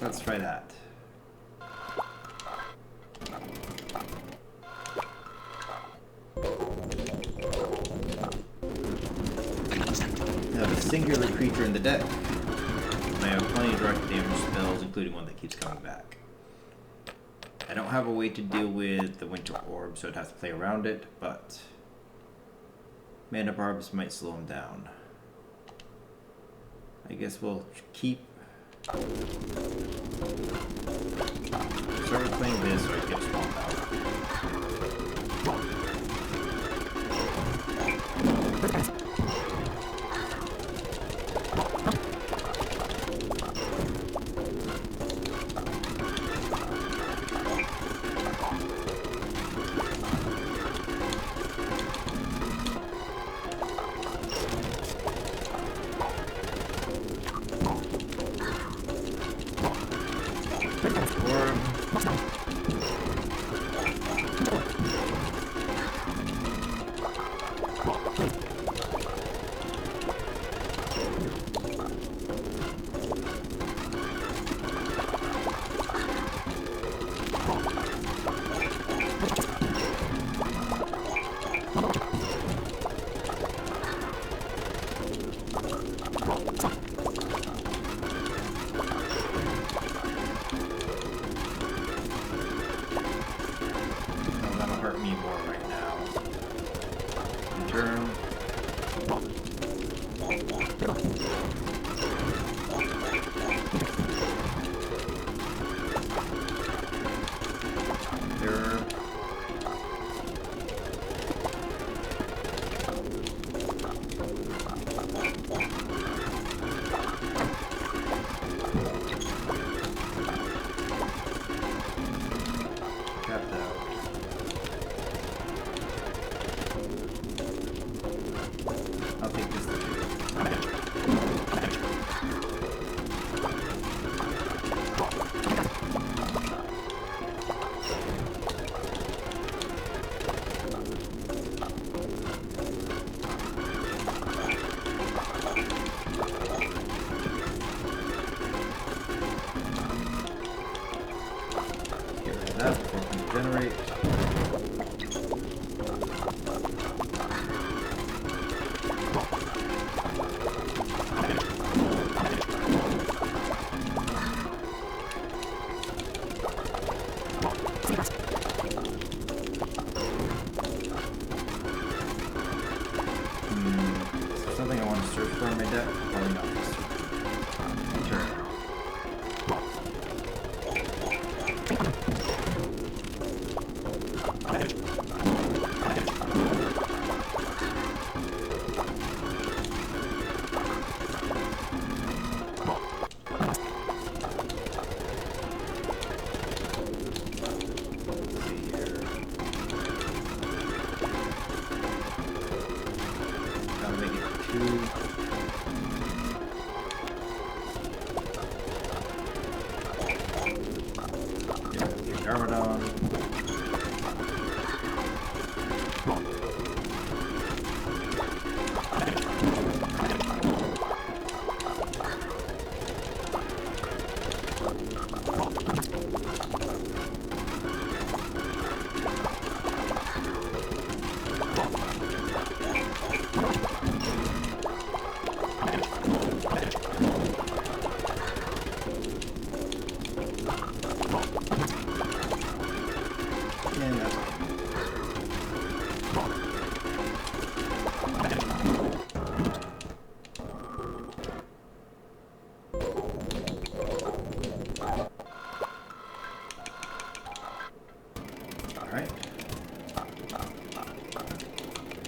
Let's try that. Now, the singular creature in the deck. I have plenty of direct damage spells, including one that keeps coming back. I don't have a way to deal with the Winter Orb, so I'd have to play around it, but Mana Barbs might slow him down. I guess we'll keep. Start with playing this, so I get Swamp out.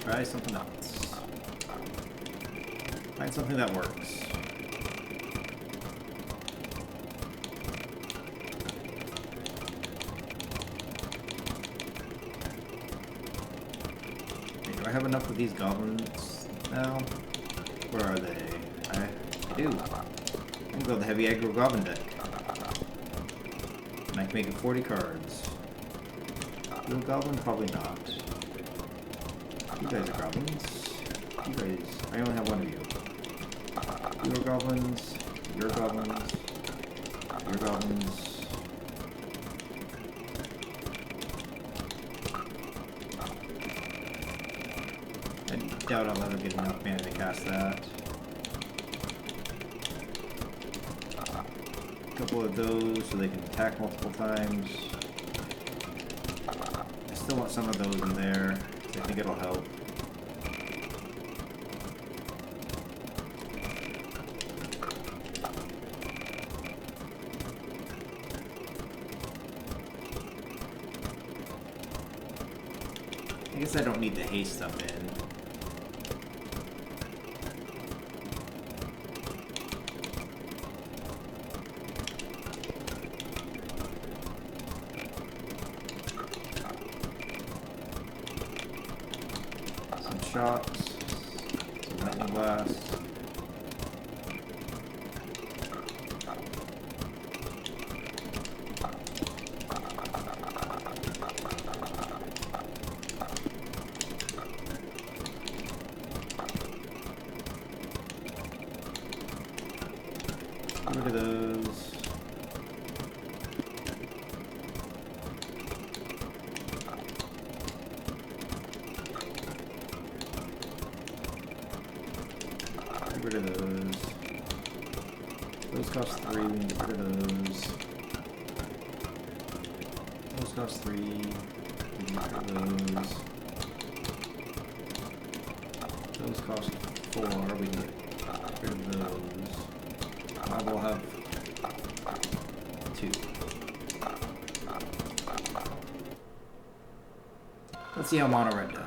Try something else. Find something that works. have enough of these goblins now? Where are they? I do. I can build a heavy aggro goblin deck. And I can make it 40 cards. Blue goblin? Probably not. You guys are goblins. You guys... I only have one of you. Your goblins. Your goblins. Your goblins. I doubt I'll ever get enough mana to cast that. A couple of those so they can attack multiple times. I still want some of those in there. I think it'll help. I guess I don't need the haste stuff in. Some shots, some lightning blasts. Look at those. Get rid of those. Those cost 3, we can get rid of those. Those cost 3, we can get rid of those. Those cost 4, we can get rid of those. I will have 2. Let's see how mono red does.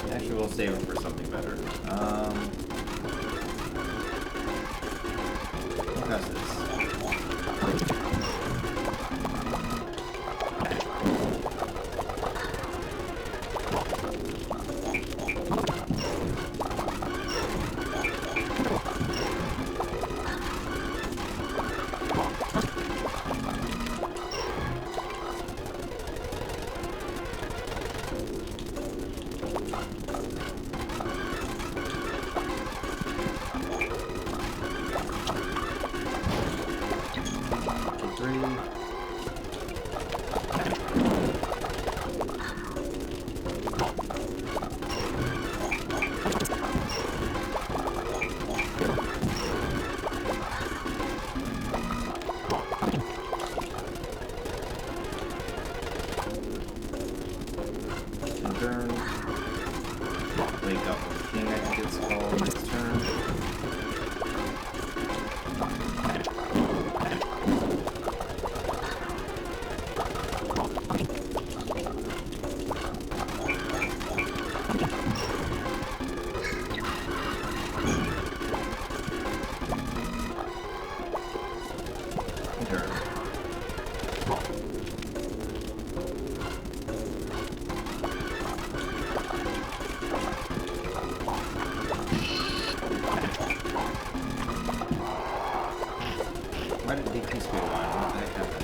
Actually, we'll save it for something better. What has this? Turn. Wake up when King, I think it's called, this turn. Turn. Why did they decrease me 1? What the heck happened?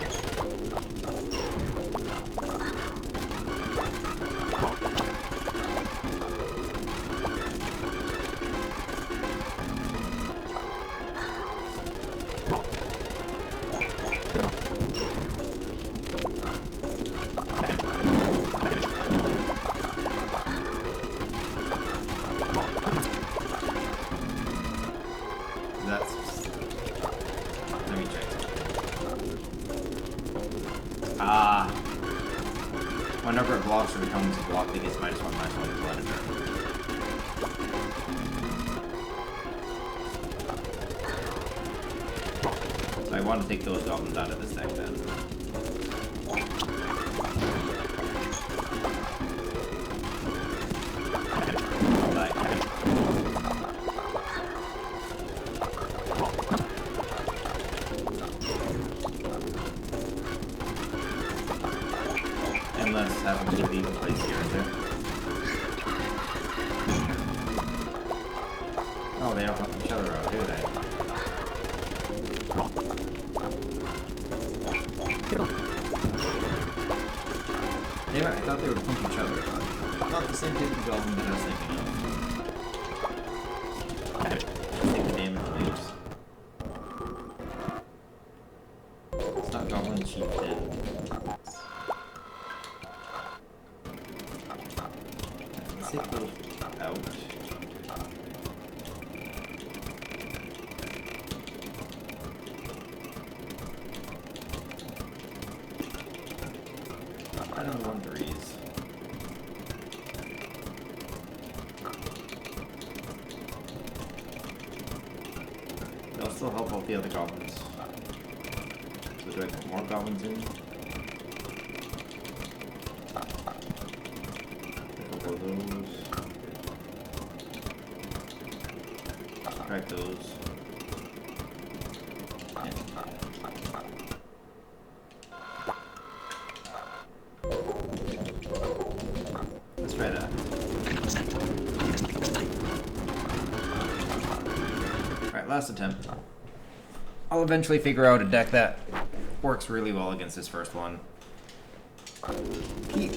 Whenever it blocks or becomes blocked, it gets -1/-1 to let it turn. So I want to take those goblins out of this deck then. Unless having to leave a place here and there. Oh, they don't help each other out, do they? Damn it, I thought they would pump each other out. Not the same type of goblin that I was thinking of. Take the damage leaves. It's not goblin chieftain. Take those out. I don't want threes. They'll still help out the other goblins. So do I put more goblins in? Those. Crack those. And let's try that. Alright, last attempt. I'll eventually figure out a deck that works really well against this first one. Keep.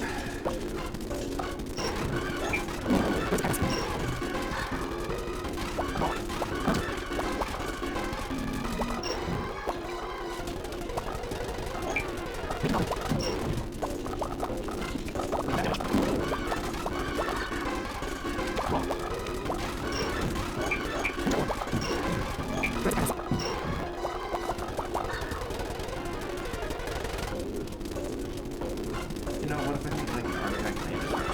You know, what if I make like an artifact land destruction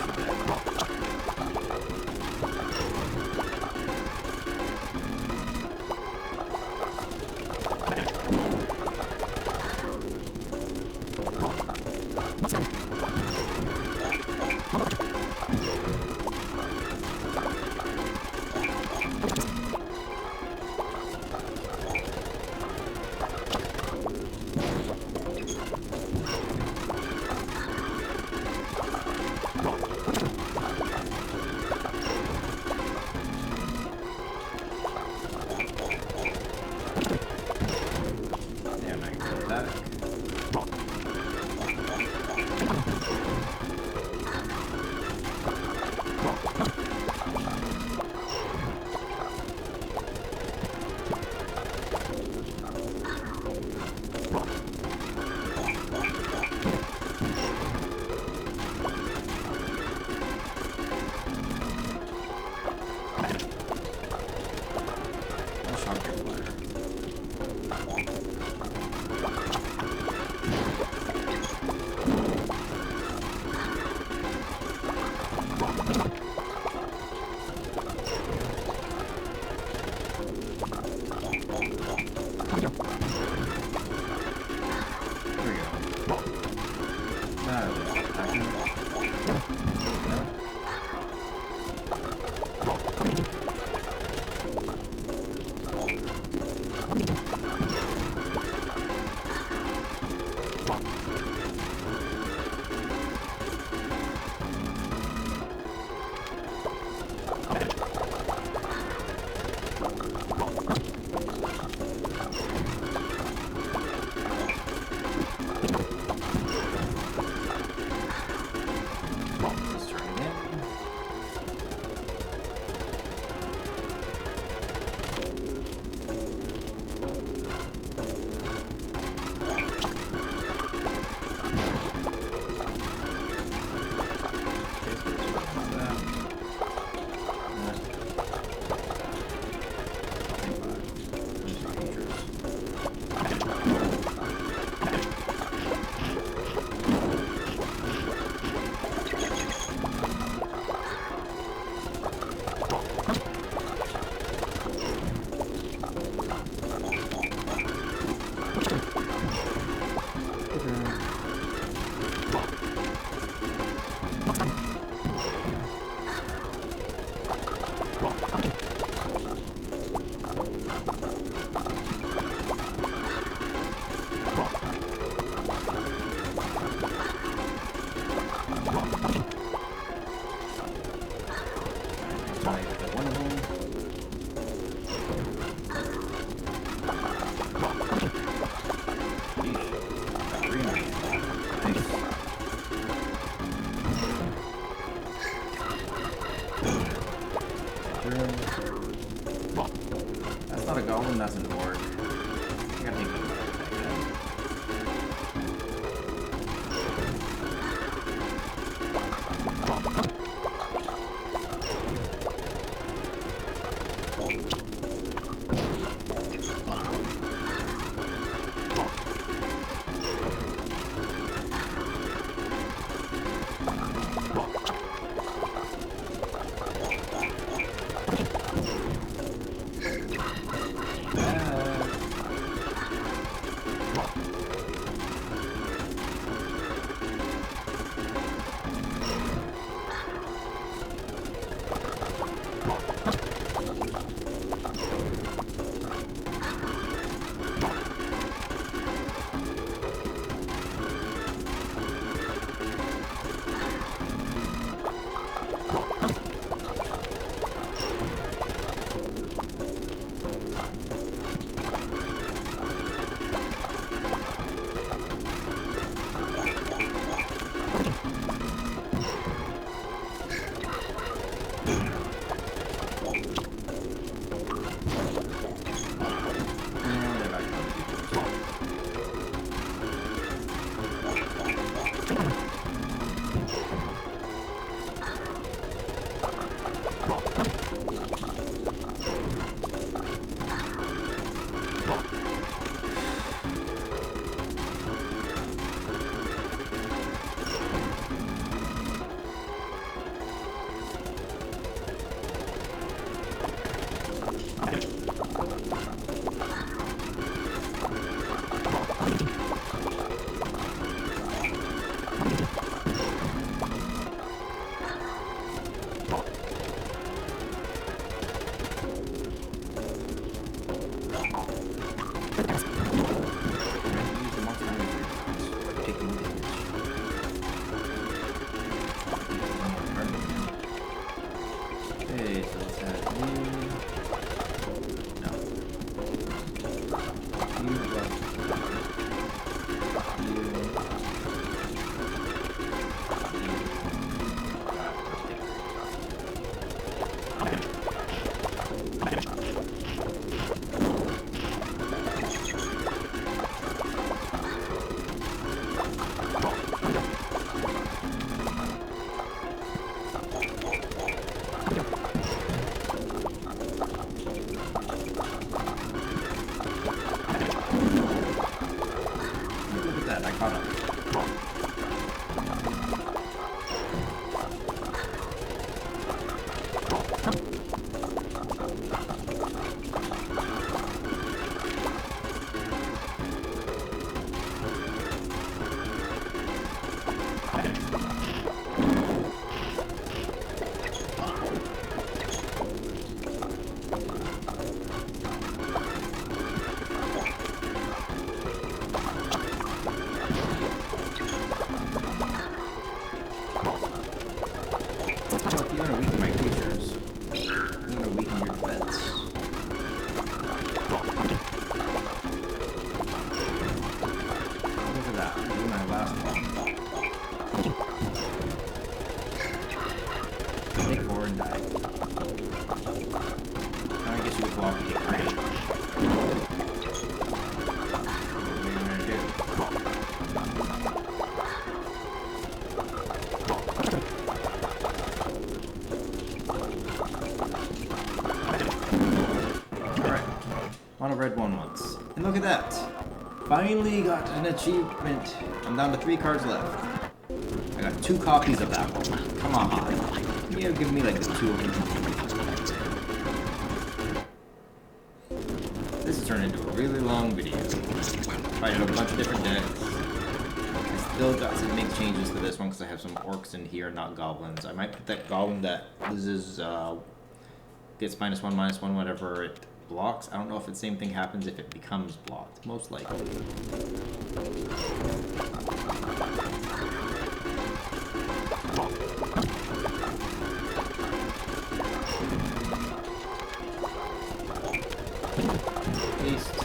Red one once. And look at that! Finally got an achievement. I'm down to 3 cards left. I got 2 copies of that one. Come on. You give me like the 2 of them. This has turned into a really long video. Tried out a bunch of different decks. I still got to make changes to this one because I have some orcs in here, not goblins. I might put that goblin that loses, gets -1/-1, whatever it blocks. I don't know if the same thing happens if it becomes blocked. Most likely. Paste.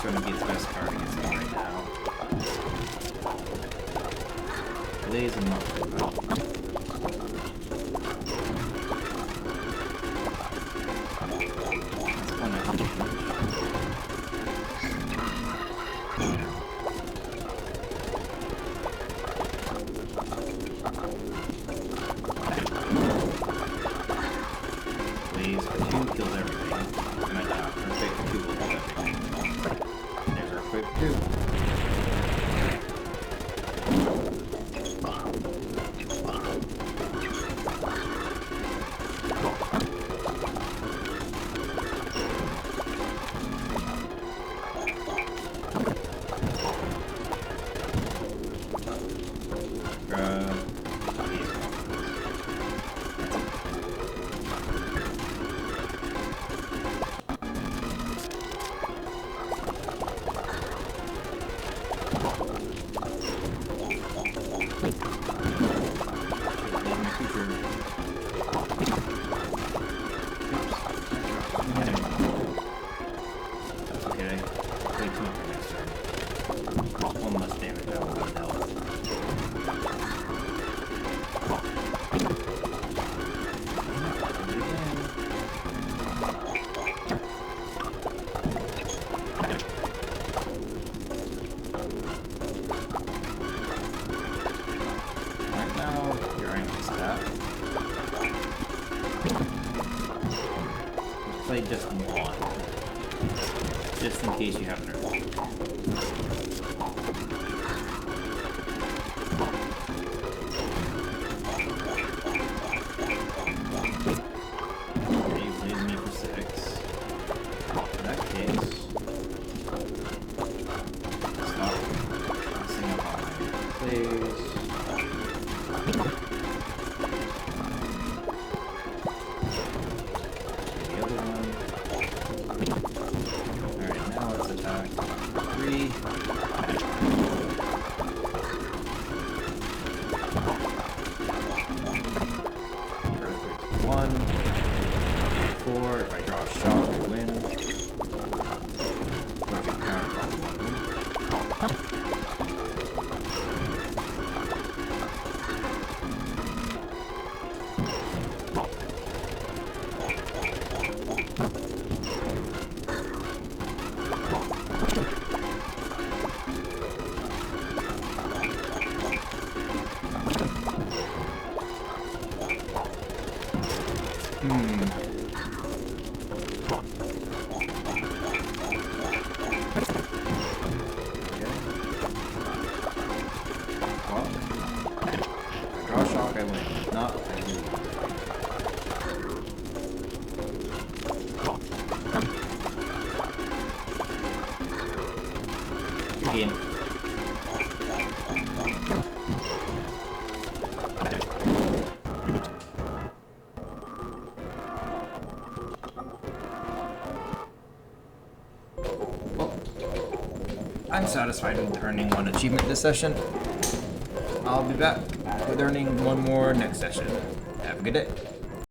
going to be its best card against him right now. Blaze and Muffin. Blaze for 2 kills everything. And I doubt Earthquake for 2 will kill everything. There's Earthquake for 2. Play just one, just in case you have an earthquake. Okay, you played me for 6. In that case, stop messing up on my plays. If I draw a shot, I win. I win. If not, I lose. Good game. Well, I'm satisfied with earning 1 achievement this session. I'll be back with earning 1 more next session. Have a good day.